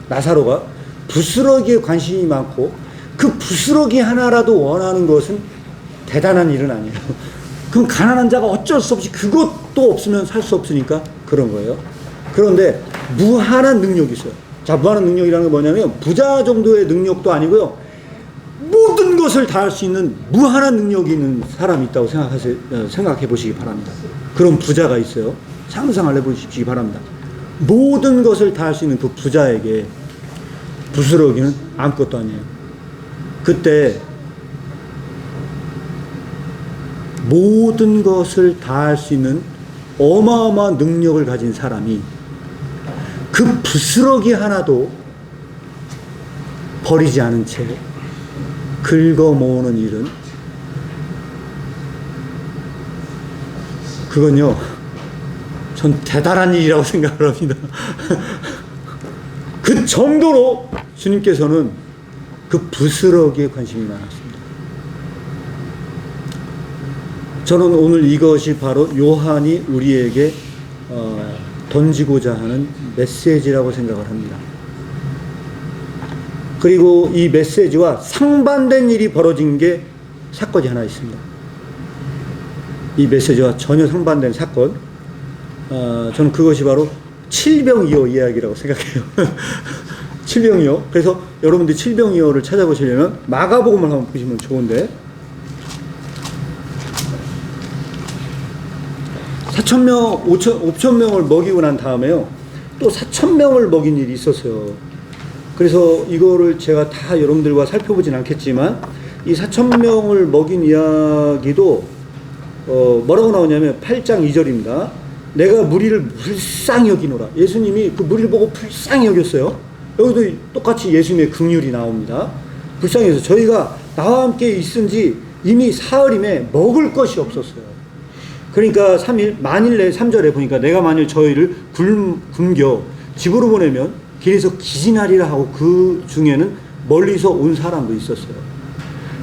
나사로가 부스러기에 관심이 많고 그 부스러기 하나라도 원하는 것은 대단한 일은 아니에요. 그럼 가난한 자가 어쩔 수 없이 그것도 없으면 살 수 없으니까 그런 거예요. 그런데 무한한 능력이 있어요. 자, 무한한 능력이라는 게 뭐냐면 부자 정도의 능력도 아니고요, 모든 것을 다 할 수 있는 무한한 능력이 있는 사람이 있다고 생각해 보시기 바랍니다. 그런 부자가 있어요. 상상을 해보시기 바랍니다. 모든 것을 다 할 수 있는 그 부자에게 부스러기는 아무것도 아니에요. 그때 모든 것을 다 할 수 있는 어마어마한 능력을 가진 사람이 그 부스러기 하나도 버리지 않은 채 긁어 모으는 일은, 그건요, 전 대단한 일이라고 생각을 합니다. 그 정도로 주님께서는 그 부스러기에 관심이 많았습니다. 저는 오늘 이것이 바로 요한이 우리에게 던지고자 하는 메시지라고 생각을 합니다. 그리고 이 메시지와 상반된 일이 벌어진 게 사건이 하나 있습니다. 이 메시지와 전혀 상반된 사건, 저는 그것이 바로 칠병이어 이야기라고 생각해요. 칠병이어. 그래서 여러분들이 칠병이어를 찾아보시려면 마가복음을 한번 보시면 좋은데, 4,000명, 5,000명을 먹이고 난 다음에요, 또 4,000명을 먹인 일이 있었어요. 그래서 이거를 제가 다 여러분들과 살펴보진 않겠지만, 이 4,000명을 먹인 이야기도 뭐라고 나오냐면 8장 2절입니다. 내가 무리를 불쌍히 여기노라. 예수님이 그 무리를 보고 불쌍히 여겼어요. 여기도 똑같이 예수님의 긍휼이 나옵니다. 불쌍히 여겨서 저희가 나와 함께 있은 지 이미 사흘임에 먹을 것이 없었어요. 그러니까 3일 만일 내 3절에 보니까 내가 만일 저희를 굶겨 집으로 보내면 길에서 기진하리라 하고 그 중에는 멀리서 온 사람도 있었어요.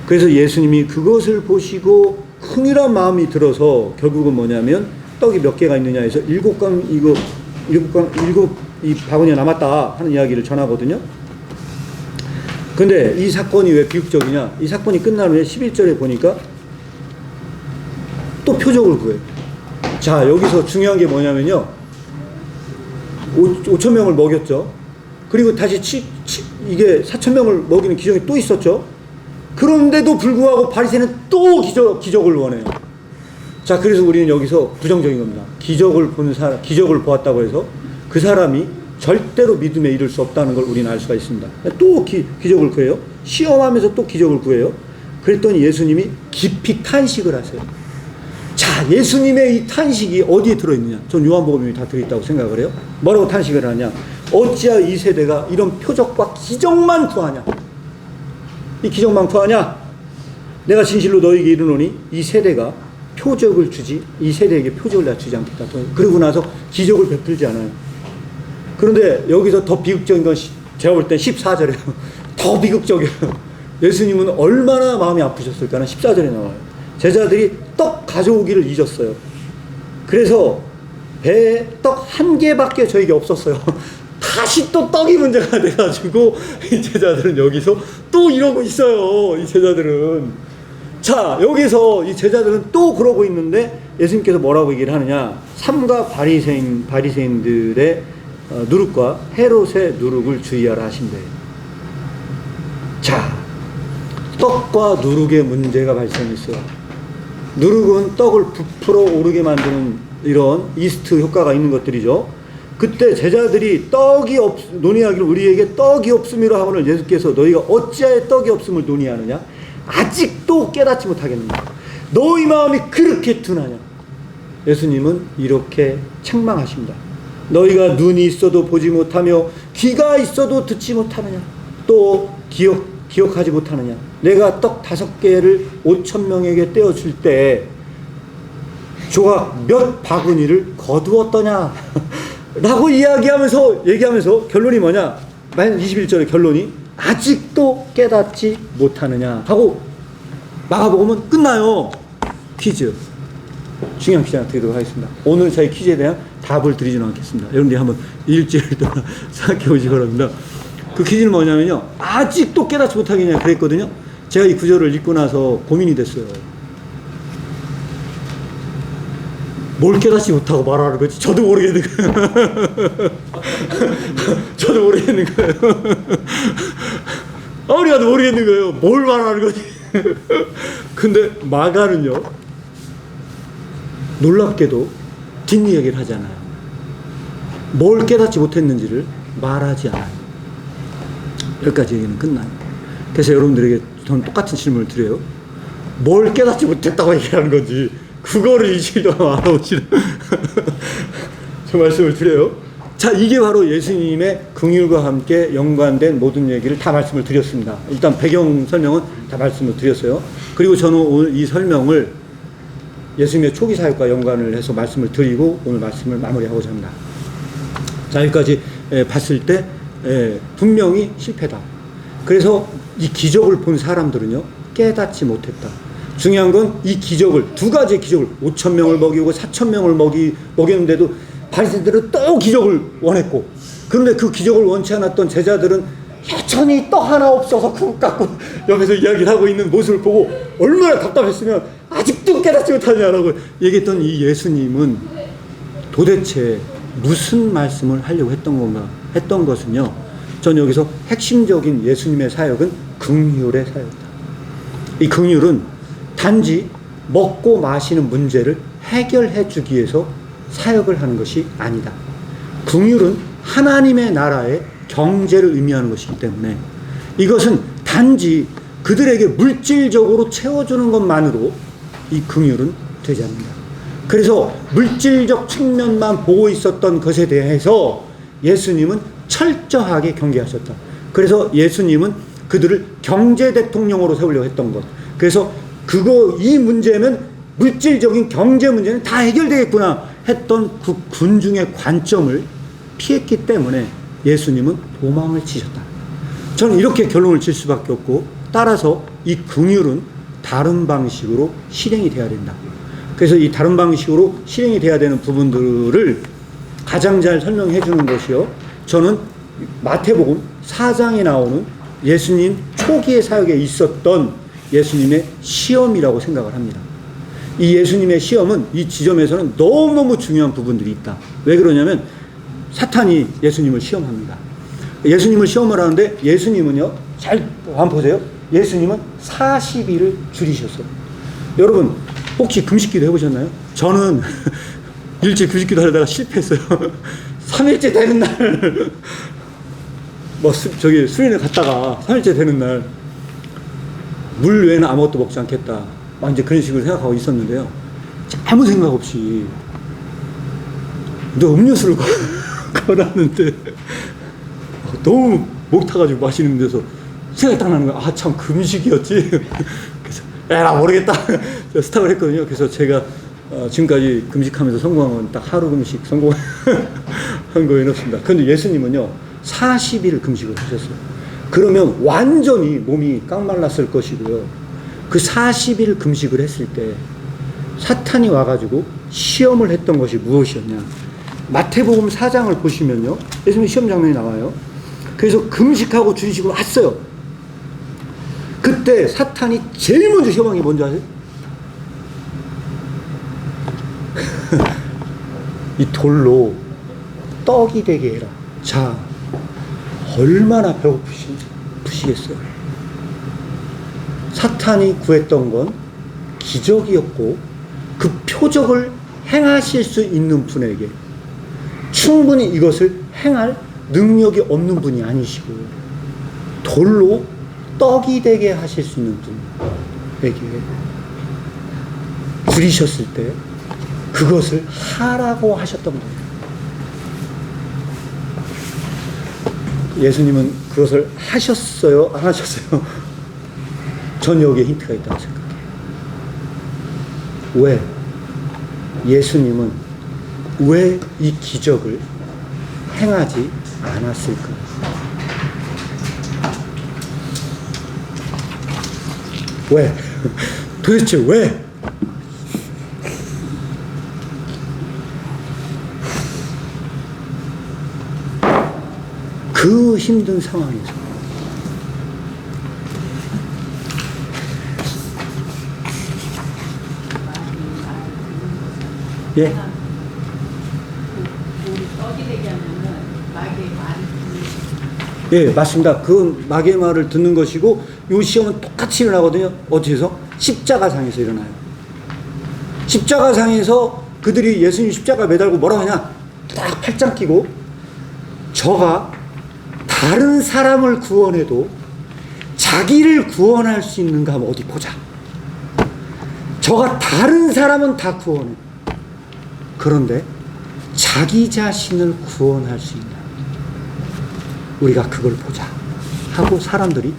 그래서 예수님이 그것을 보시고 흥이란 마음이 들어서 결국은 뭐냐면 떡이 몇 개가 있느냐 해서 일곱 이 바구니가 남았다 하는 이야기를 전하거든요. 근데 이 사건이 왜 비극적이냐? 이 사건이 끝난 후에 11절에 보니까 또 표적을 구해요. 자, 여기서 중요한 게 뭐냐면요. 5,000명을 먹였죠. 그리고 다시 이게 4,000명을 먹이는 기적이 또 있었죠. 그런데도 불구하고 바리새인은 또 기적을 원해요. 자, 그래서 우리는 여기서 부정적인 겁니다. 기적을 보았다고 해서 그 사람이 절대로 믿음에 이를 수 없다는 걸 우리는 알 수가 있습니다. 또 기적을 구해요. 시험하면서 또 기적을 구해요. 그랬더니 예수님이 깊이 탄식을 하세요. 자, 예수님의 이 탄식이 어디에 들어있느냐? 전 요한복음이 다 들어있다고 생각을 해요. 뭐라고 탄식을 하냐? 어찌하여 이 세대가 이런 표적과 기적만 구하냐? 이 기적만 구하냐? 내가 진실로 너희에게 이르노니 이 세대가 표적을 주지, 이 세대에게 표적을 내가 주지 않겠다. 그러고 나서 기적을 베풀지 않아요. 그런데 여기서 더 비극적인 건 제가 볼 땐 14절이에요. 더 비극적이에요. 예수님은 얼마나 마음이 아프셨을까는 14절에 나와요. 제자들이 떡 가져오기를 잊었어요. 그래서 배에 떡 한 개밖에 저에게 없었어요. 다시 또 떡이 문제가 돼가지고 이 제자들은 여기서 또 이러고 있어요. 이 제자들은. 자, 여기서 이 제자들은 또 그러고 있는데 예수님께서 뭐라고 얘기를 하느냐? 삼가 바리새인들의 누룩과 헤롯의 누룩을 주의하라 하신대. 자, 떡과 누룩의 문제가 발생했어요. 누룩은 떡을 부풀어 오르게 만드는 이런 이스트 효과가 있는 것들이죠. 그때 제자들이 논의하기를 우리에게 떡이 없음이라 하거늘 예수께서 너희가 어찌하여 떡이 없음을 논의하느냐? 아직도 깨닫지 못하겠느냐? 너희 마음이 그렇게 둔하냐? 예수님은 이렇게 책망하십니다. 너희가 눈이 있어도 보지 못하며 귀가 있어도 듣지 못하느냐? 또 기억하지 못하느냐? 내가 떡 5개를 5,000명에게 떼어줄 때 조각 몇 바구니를 거두었더냐? 라고 얘기하면서 결론이 뭐냐? 21절의 결론이 아직도 깨닫지 못하느냐 하고 마가복음은 끝나요. 퀴즈. 중요한 퀴즈 하나 드리도록 하겠습니다. 오늘 저희 퀴즈에 대한 답을 드리지는 않겠습니다. 여러분들이 한번 일주일 동안 생각해 보시기 바랍니다. 그 퀴즈는 뭐냐면요. 아직도 깨닫지 못하겠냐 그랬거든요. 제가 이 구절을 읽고 나서 고민이 됐어요. 뭘 깨닫지 못하고 말하는 거지? 저도 모르겠는 거예요. 저도 모르겠는 거예요. 아무리 가도 모르겠는 거예요. 뭘 말하는 거지? 근데 마가는요, 놀랍게도 뒷이야기를 하잖아요. 뭘 깨닫지 못했는지를 말하지 않아요. 여기까지 얘기는 끝나요. 그래서 여러분들에게 저는 똑같은 질문을 드려요. 뭘 깨닫지 못했다고 얘기하는 건지 그거를 일주일 동안 알아보시는 저 말씀을 드려요. 자, 이게 바로 예수님의 긍휼과 함께 연관된 모든 얘기를 다 말씀을 드렸습니다. 일단 배경 설명은 다 말씀을 드렸어요. 그리고 저는 오늘 이 설명을 예수님의 초기 사역과 연관을 해서 말씀을 드리고 오늘 말씀을 마무리하고자 합니다. 자, 여기까지 봤을 때 분명히 실패다. 그래서 이 기적을 본 사람들은요, 깨닫지 못했다. 중요한 건 이 기적을, 두 가지의 기적을 5,000명을 먹이고 4,000명을 먹였는데도 바리새인들은 또 기적을 원했고, 그런데 그 기적을 원치 않았던 제자들은 여전히 떡 하나 없어서 그것 갖고 옆에서 이야기를 하고 있는 모습을 보고 얼마나 답답했으면 아직도 깨닫지 못하냐라고 얘기했던 이 예수님은 도대체 무슨 말씀을 하려고 했던 건가 했던 것은요, 전 여기서 핵심적인 예수님의 사역은 긍휼의 사역이다. 이 긍휼은 단지 먹고 마시는 문제를 해결해 주기 위해서 사역을 하는 것이 아니다. 긍휼은 하나님의 나라의 경제를 의미하는 것이기 때문에 이것은 단지 그들에게 물질적으로 채워주는 것만으로 이 긍휼은 되지 않는다. 그래서 물질적 측면만 보고 있었던 것에 대해서 예수님은 철저하게 경계하셨다. 그래서 예수님은 그들을 경제 대통령으로 세우려고 했던 것. 그래서 이 문제는 물질적인 경제 문제는 다 해결되겠구나 했던 그 군중의 관점을 피했기 때문에 예수님은 도망을 치셨다. 저는 이렇게 결론을 질 수밖에 없고, 따라서 이 긍휼은 다른 방식으로 실행이 돼야 된다. 그래서 이 다른 방식으로 실행이 돼야 되는 부분들을 가장 잘 설명해 주는 것이요, 저는 마태복음 4장에 나오는 예수님 초기의 사역에 있었던 예수님의 시험이라고 생각을 합니다. 이 예수님의 시험은 이 지점에서는 너무너무 중요한 부분들이 있다. 왜 그러냐면 사탄이 예수님을 시험합니다. 예수님을 시험을 하는데 예수님은요, 잘 한번 보세요. 예수님은 40일을 줄이셨어요. 여러분 혹시 금식기도 해보셨나요? 저는 일주일 금식기도 하려다가 실패했어요. 3일째 되는 날 수련회 갔다가 3일째 되는 날 물 외에는 아무것도 먹지 않겠다, 이제 그런 식으로 생각하고 있었는데요, 아무 생각 없이 너 음료수를 걸었는데 너무 목 타가지고 마시는 데서 생각이 딱 나는 거야. 참 금식이었지. 그래서 나 모르겠다 스탑을 했거든요. 그래서 제가 지금까지 금식하면서 성공한 건 딱 하루 금식 성공한 거에 넣습니다. 그런데 예수님은요 40일 금식을 하셨어요. 그러면 완전히 몸이 깡말랐을 것이고요. 그 40일 금식을 했을 때 사탄이 와가지고 시험을 했던 것이 무엇이었냐. 마태복음 4장을 보시면요, 예수님 시험 장면이 나와요. 그래서 금식하고 준식으로 왔어요. 그때 사탄이 제일 먼저 시험한 게 뭔지 아세요? 이 돌로 떡이 되게 해라. 자, 얼마나 배고프시겠어요? 사탄이 구했던 건 기적이었고, 그 표적을 행하실 수 있는 분에게 충분히 이것을 행할 능력이 없는 분이 아니시고, 돌로 떡이 되게 하실 수 있는 분에게 줄이셨을 때 그것을 하라고 하셨던 거예요. 예수님은 그것을 하셨어요? 안 하셨어요? 전 여기에 힌트가 있다고 생각해요. 왜? 예수님은 왜 이 기적을 행하지 않았을까? 왜? 도대체 왜? 그 힘든 상황에서 예? 예, 맞습니다. 그 마귀의 말을 듣는 것이고, 이 시험은 똑같이 일어나거든요. 어디서? 십자가상에서 일어나요. 십자가상에서 그들이 예수님 십자가 매달고 뭐라고 하냐? 딱 팔짱 끼고, 저가 다른 사람을 구원해도 자기를 구원할 수 있는가 한번 어디 보자. 저가 다른 사람은 다 구원해. 그런데 자기 자신을 구원할 수 있나? 우리가 그걸 보자 하고 사람들이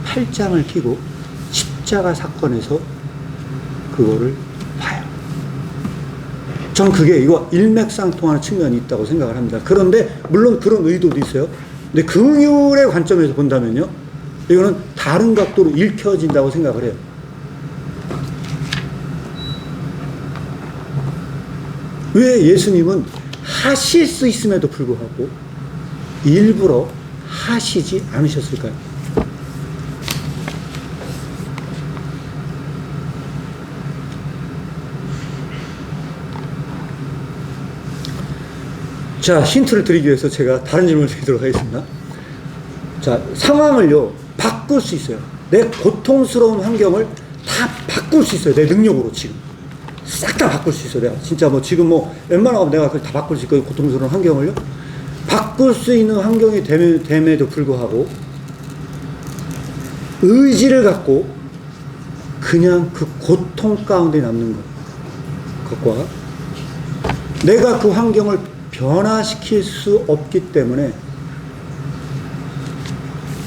팔짱을 끼고 십자가 사건에서 그거를 봐요. 전 그게 이거 일맥상통하는 측면이 있다고 생각을 합니다. 그런데 물론 그런 의도도 있어요. 근데 긍휼의 관점에서 본다면요, 이거는 다른 각도로 읽혀진다고 생각을 해요. 왜 예수님은 하실 수 있음에도 불구하고 일부러 하시지 않으셨을까요? 자, 힌트를 드리기 위해서 제가 다른 질문을 드리도록 하겠습니다. 자, 상황을요 바꿀 수 있어요. 내 고통스러운 환경을 다 바꿀 수 있어요. 내 능력으로 지금 싹 다 바꿀 수 있어요. 내가 진짜 지금 웬만하면 내가 그걸 다 바꿀 수 있거든요. 고통스러운 환경을요 바꿀 수 있는 환경이 됨에도 불구하고 의지를 갖고 그냥 그 고통 가운데 남는 것과 내가 그 환경을 변화시킬 수 없기 때문에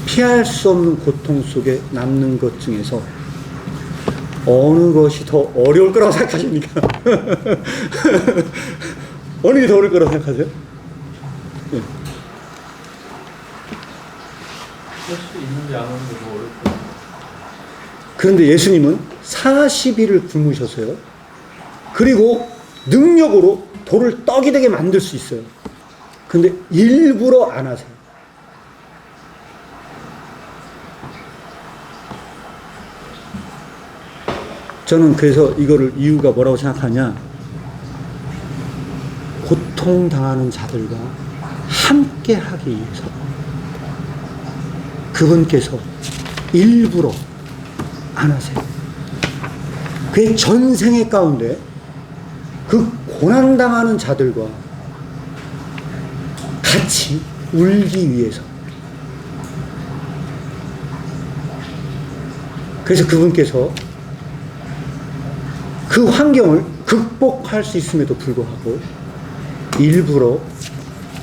피할 수 없는 고통 속에 남는 것 중에서 어느 것이 더 어려울 거라고 생각하십니까? 어느 게 더 어려울 거라고 생각하세요? 예. 할 수 있는지 안 하는지 뭐 어렵고. 그런데 예수님은 40일을 굶으셨어요. 그리고 능력으로 돌을 떡이 되게 만들 수 있어요. 근데 일부러 안 하세요. 저는 그래서 이거를 이유가 뭐라고 생각하냐, 고통당하는 자들과 함께 하기 위해서 그분께서 일부러 안 하세요. 그의 전생의 가운데 그 고난당하는 자들과 같이 울기 위해서. 그래서 그분께서 그 환경을 극복할 수 있음에도 불구하고 일부러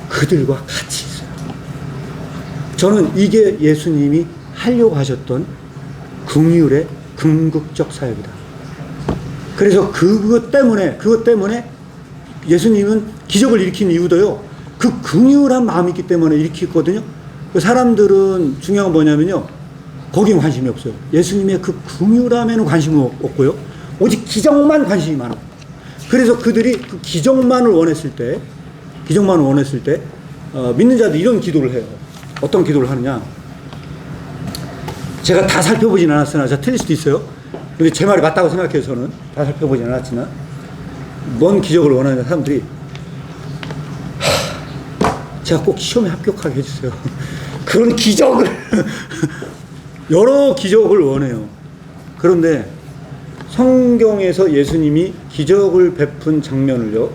그들과 같이 있어요. 저는 이게 예수님이 하려고 하셨던 긍휼의 궁극적 사역이다. 그래서 그것 때문에 예수님은 기적을 일으킨 이유도요, 그 긍휼한 마음이 있기 때문에 일으켰거든요. 그 사람들은 중요한 건 뭐냐면요, 거기에 관심이 없어요. 예수님의 그 긍휼함에는 관심이 없고요, 오직 기적만 관심이 많아요. 그래서 그들이 그 기적만을 원했을 때 믿는 자들이 이런 기도를 해요. 어떤 기도를 하느냐, 제가 다 살펴보진 않았으나 제가 틀릴 수도 있어요. 근데 제 말이 맞다고 생각해요. 저는 다 살펴보진 않았지만 뭔 기적을 원하는 사람들이, 제가 꼭 시험에 합격하게 해주세요. 그런 기적을 여러 기적을 원해요. 그런데 성경에서 예수님이 기적을 베푼 장면을요,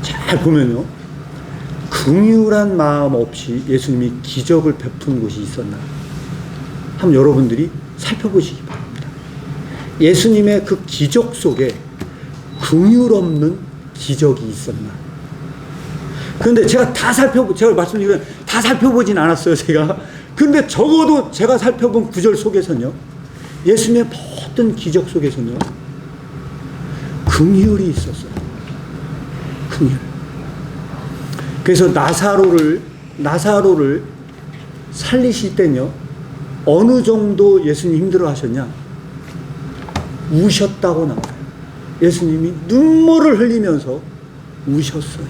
잘 보면요, 긍휼한 마음 없이 예수님이 기적을 베푼 곳이 있었나 한번 여러분들이 살펴보시기 바랍니다. 예수님의 그 기적 속에 긍휼 없는 기적이 있었나. 그런데 제가 말씀드리면 다 살펴보진 않았어요, 제가. 근데 적어도 제가 살펴본 구절 속에서는요, 예수님의 모든 기적 속에서는요, 긍휼이 있었어요. 긍휼. 그래서 나사로를 살리실 때는요, 어느 정도 예수님 힘들어 하셨냐? 우셨다고 나와요. 예수님이 눈물을 흘리면서 우셨어요.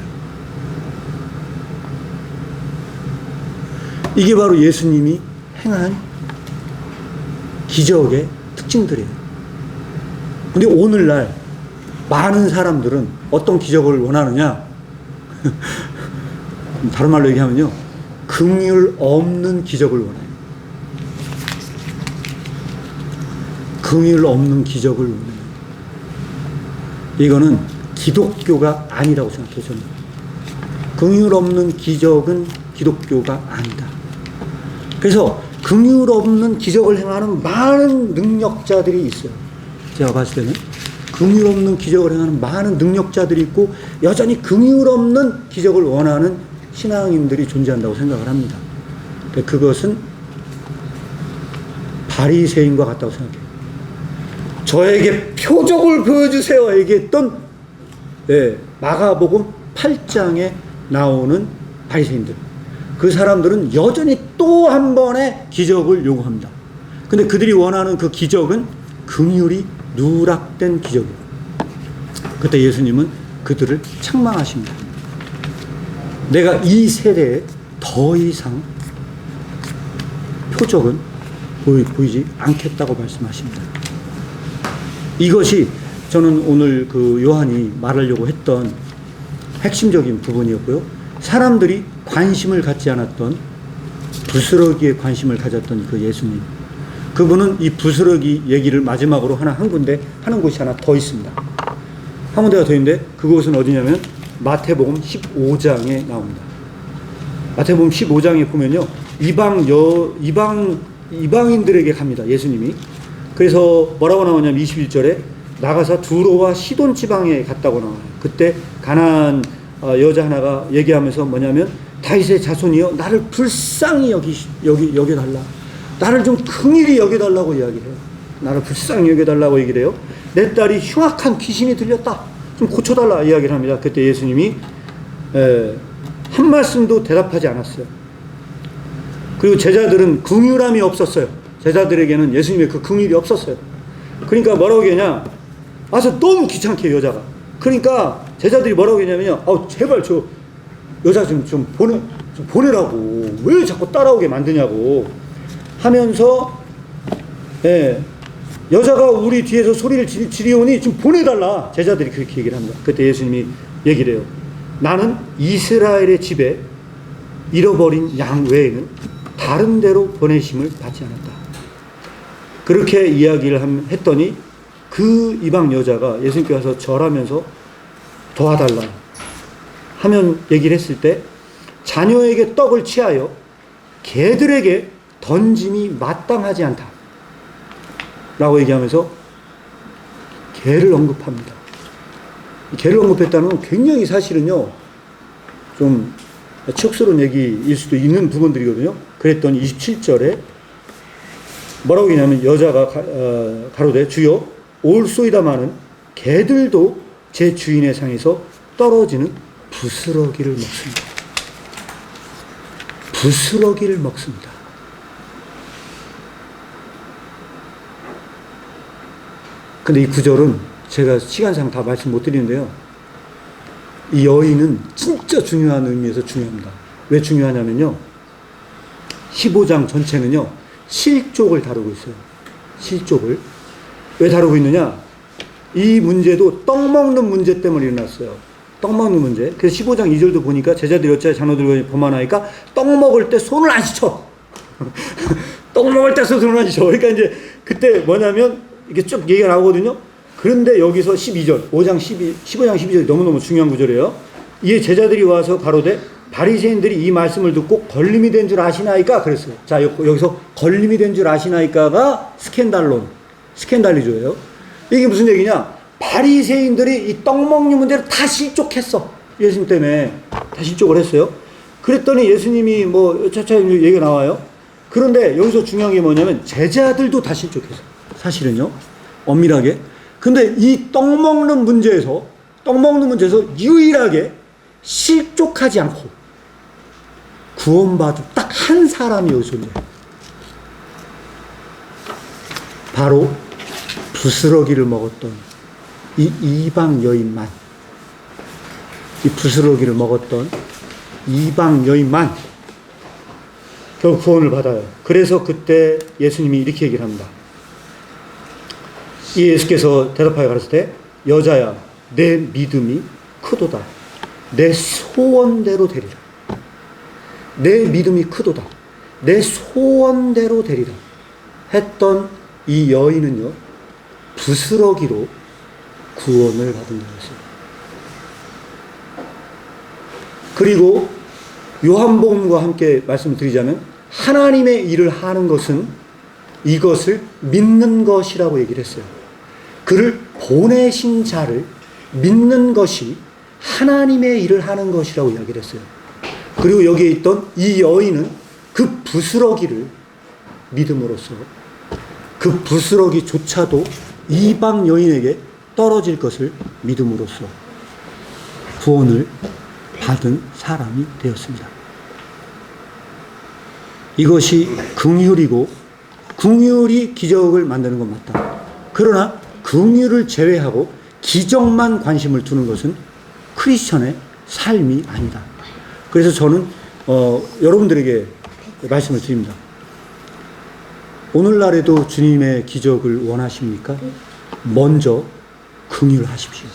이게 바로 예수님이 행한 기적의 특징들이에요. 근데 오늘날 많은 사람들은 어떤 기적을 원하느냐? 다른 말로 얘기하면요, 긍휼 없는 기적을 원해요. 긍휼 없는 기적을 원해요. 이거는 기독교가 아니라고 생각해요, 저는. 긍휼 없는 기적은 기독교가 아니다. 그래서 긍휼 없는 기적을 행하는 많은 능력자들이 있어요. 제가 봤을 때는 긍휼 없는 기적을 행하는 많은 능력자들이 있고, 여전히 긍휼 없는 기적을 원하는 신앙인들이 존재한다고 생각을 합니다. 그것은 바리새인과 같다고 생각해요. 저에게 표적을 보여주세요 얘기했던, 마가복음 8장에 나오는 바리새인들, 그 사람들은 여전히 또 한 번의 기적을 요구합니다. 근데 그들이 원하는 그 기적은 긍휼이 누락된 기적이에요. 그때 예수님은 그들을 책망하십니다. 내가 이 세대에 더 이상 표적은 보이지 않겠다고 말씀하십니다. 이것이 저는 오늘 그 요한이 말하려고 했던 핵심적인 부분이었고요. 사람들이 관심을 갖지 않았던 부스러기에 관심을 가졌던 그 예수님, 그분은 이 부스러기 얘기를 마지막으로 한 군데 하는 곳이 하나 더 있습니다. 한 군데가 더 있는데 그곳은 어디냐면 마태복음 15장에 나옵니다. 마태복음 15장에 보면요, 이방인들에게 갑니다, 예수님이. 그래서 뭐라고 나오냐면 21절에 나가서 두로와 시돈 지방에 갔다고 나와요. 그때 가나안 여자 하나가 얘기하면서 뭐냐면 다윗의 자손이여 나를 불쌍히 여겨달라. 나를 좀 긍휼히 여겨달라고 이야기해요. 나를 불쌍히 여겨달라고 얘기를 해요. 내 딸이 흉악한 귀신이 들렸다. 좀 고쳐달라 이야기를 합니다. 그때 예수님이 한 말씀도 대답하지 않았어요. 그리고 제자들은 긍휼함이 없었어요. 제자들에게는 예수님의 그 긍휼이 없었어요. 그러니까 뭐라고 했냐? 와서 너무 귀찮게 해요, 여자가. 그러니까 제자들이 뭐라고 했냐면요. 제발 저 여자 좀 보내라고. 왜 자꾸 따라오게 만드냐고 하면서 여자가 우리 뒤에서 소리를 지르오니 좀 보내달라. 제자들이 그렇게 얘기를 합니다. 그때 예수님이 얘기를 해요. 나는 이스라엘의 집에 잃어버린 양 외에는 다른 데로 보내심을 받지 않았다. 그렇게 이야기를 했더니 그 이방 여자가 예수님께 와서 절하면서 도와달라 하면 얘기를 했을 때 자녀에게 떡을 취하여 개들에게 던짐이 마땅하지 않다 라고 얘기하면서 개를 언급합니다. 개를 언급했다는 건 굉장히 사실은요 좀 척스러운 얘기일 수도 있는 부분들이거든요. 그랬더니 27절에 뭐라고 했냐면 여자가 가로되 주여 올소이다마는 개들도 제 주인의 상에서 떨어지는 부스러기를 먹습니다. 부스러기를 먹습니다. 근데 이 구절은 제가 시간상 다 말씀 못 드리는데요. 이 여인은 진짜 중요한 의미에서 중요합니다. 왜 중요하냐면요. 15장 전체는요. 실족을 다루고 있어요. 실족을. 왜 다루고 있느냐? 이 문제도 떡 먹는 문제 때문에 일어났어요. 떡 먹는 문제. 그래서 15장 2절도 보니까 제자들이 어째 자녀들과 범하나이까 떡 먹을 때 손을 안 씻어. 떡 먹을 때 손을 안 씻어. 그러니까 이제 그때 뭐냐면 이게 쭉 얘기가 나오거든요. 그런데 여기서 12절, 15장 12절이 너무너무 중요한 구절이에요. 이에 제자들이 와서 가로되 바리새인들이 이 말씀을 듣고 걸림이 된 줄 아시나이까 그랬어요. 자, 여기서 걸림이 된 줄 아시나이까가 스캔달리조예요. 이게 무슨 얘기냐? 바리새인들이 이 떡 먹는 문제를 다 실족했어. 예수님 때문에 다 실족을 했어요. 그랬더니 예수님이 차차 얘기가 나와요. 그런데 여기서 중요한 게 뭐냐면 제자들도 다 실족했어. 사실은요. 엄밀하게. 근데 이 떡 먹는 문제에서 유일하게 실족하지 않고 구원받은 딱 한 사람이 여기서 있네요. 바로 부스러기를 먹었던 이 이방 여인만, 이 부스러기를 먹었던 이방 여인만 결국 구원을 받아요. 그래서 그때 예수님이 이렇게 얘기를 합니다. 이 예수께서 대답하여 가르칠 때 여자야 내 믿음이 크도다. 내 소원대로 되리라. 내 믿음이 크도다. 내 소원대로 되리라. 했던 이 여인은요. 부스러기로 구원을 받은 거였어요. 그리고 요한복음과 함께 말씀을 드리자면 하나님의 일을 하는 것은 이것을 믿는 것이라고 얘기를 했어요. 그를 보내신 자를 믿는 것이 하나님의 일을 하는 것이라고 이야기를 했어요. 그리고 여기에 있던 이 여인은 그 부스러기를 믿음으로써 그 부스러기조차도 이방 여인에게 떨어질 것을 믿음으로써 구원을 받은 사람이 되었습니다. 이것이 긍휼이고 긍휼이 기적을 만드는 건 맞다. 그러나 긍휼을 제외하고 기적만 관심을 두는 것은 크리스천의 삶이 아니다. 그래서 저는 여러분들에게 말씀을 드립니다. 오늘날에도 주님의 기적을 원하십니까? 먼저 긍휼을 하십시오.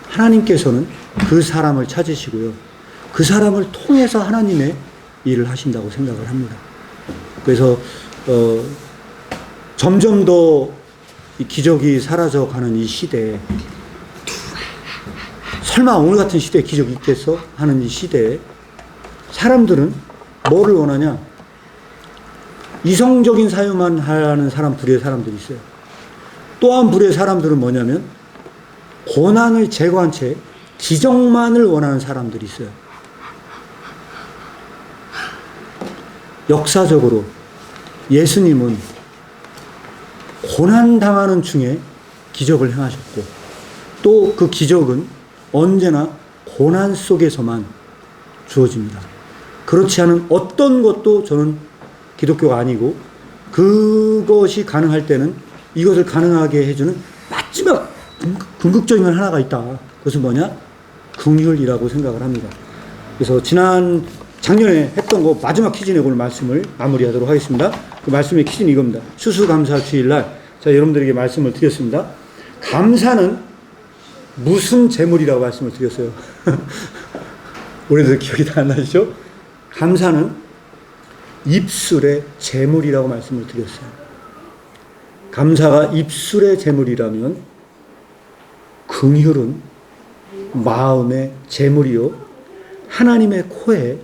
하나님께서는 그 사람을 찾으시고요. 그 사람을 통해서 하나님의 일을 하신다고 생각을 합니다. 그래서 점점 더 이 기적이 사라져가는 이 시대에 설마 오늘 같은 시대에 기적이 있겠어? 하는 이 시대에 사람들은 뭐를 원하냐? 이성적인 사유만 하는 사람, 부류의 사람들이 있어요. 또 한 부류의 사람들은 뭐냐면 고난을 제거한 채 기적만을 원하는 사람들이 있어요. 역사적으로 예수님은 고난당하는 중에 기적을 행하셨고, 또 그 기적은 언제나 고난 속에서만 주어집니다. 그렇지 않은 어떤 것도 저는 기독교가 아니고, 그것이 가능할 때는 이것을 가능하게 해주는 마지막 궁극적인 건 하나가 있다. 그것은 뭐냐? 긍휼이라고 생각을 합니다. 그래서 작년에 했던 거 마지막 퀴즈 내고 오늘 말씀을 마무리하도록 하겠습니다. 그 말씀의 퀴즈는 이겁니다. 추수감사 주일날 여러분들에게 말씀을 드렸습니다. 감사는 무슨 재물이라고 말씀을 드렸어요? 올해도 기억이 다 안 나시죠? 감사는 입술의 재물이라고 말씀을 드렸어요. 감사가 입술의 재물이라면 긍휼은 마음의 재물이요 하나님의 코에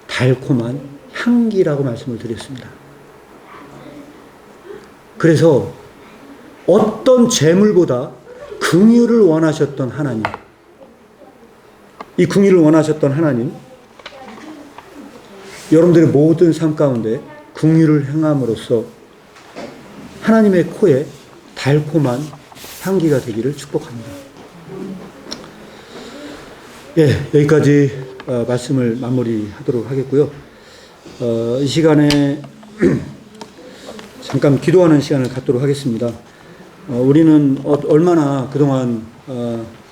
달콤한 향기라고 말씀을 드렸습니다. 그래서 어떤 재물보다 긍휼을 원하셨던 하나님, 이 긍휼을 원하셨던 하나님, 여러분들의 모든 삶 가운데 긍휼을 행함으로써 하나님의 코에 달콤한 향기가 되기를 축복합니다. 예, 여기까지 말씀을 마무리하도록 하겠고요. 이 시간에 잠깐 기도하는 시간을 갖도록 하겠습니다. 우리는 얼마나 그동안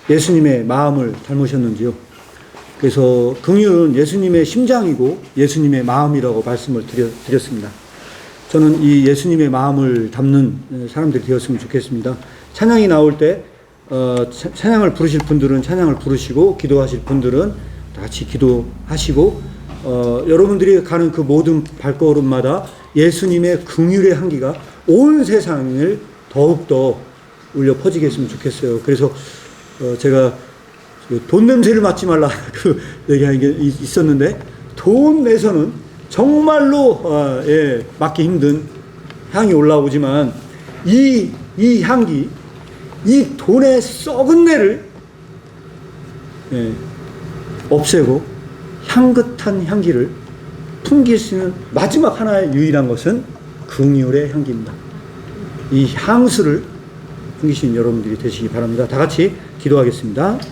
예수님의 마음을 닮으셨는지요. 그래서 긍휼은 예수님의 심장이고 예수님의 마음이라고 말씀을 드렸습니다. 저는 이 예수님의 마음을 담는 사람들이 되었으면 좋겠습니다. 찬양이 나올 때 찬양을 부르실 분들은 찬양을 부르시고, 기도하실 분들은 다 같이 기도하시고, 여러분들이 가는 그 모든 발걸음마다 예수님의 긍휼의 향기가 온 세상을 더욱더 울려 퍼지게 했으면 좋겠어요. 그래서 제가 돈 냄새를 맡지 말라 그 얘기하는 게 있었는데, 돈 내서는 정말로 맡기 힘든 향이 올라오지만 이 향기, 이 돈의 썩은 내를 없애고 향긋한 향기를 풍길 수 있는 마지막 하나의 유일한 것은 긍휼의 향기입니다. 이 향수를 풍기신 여러분들이 되시기 바랍니다. 다 같이 기도하겠습니다.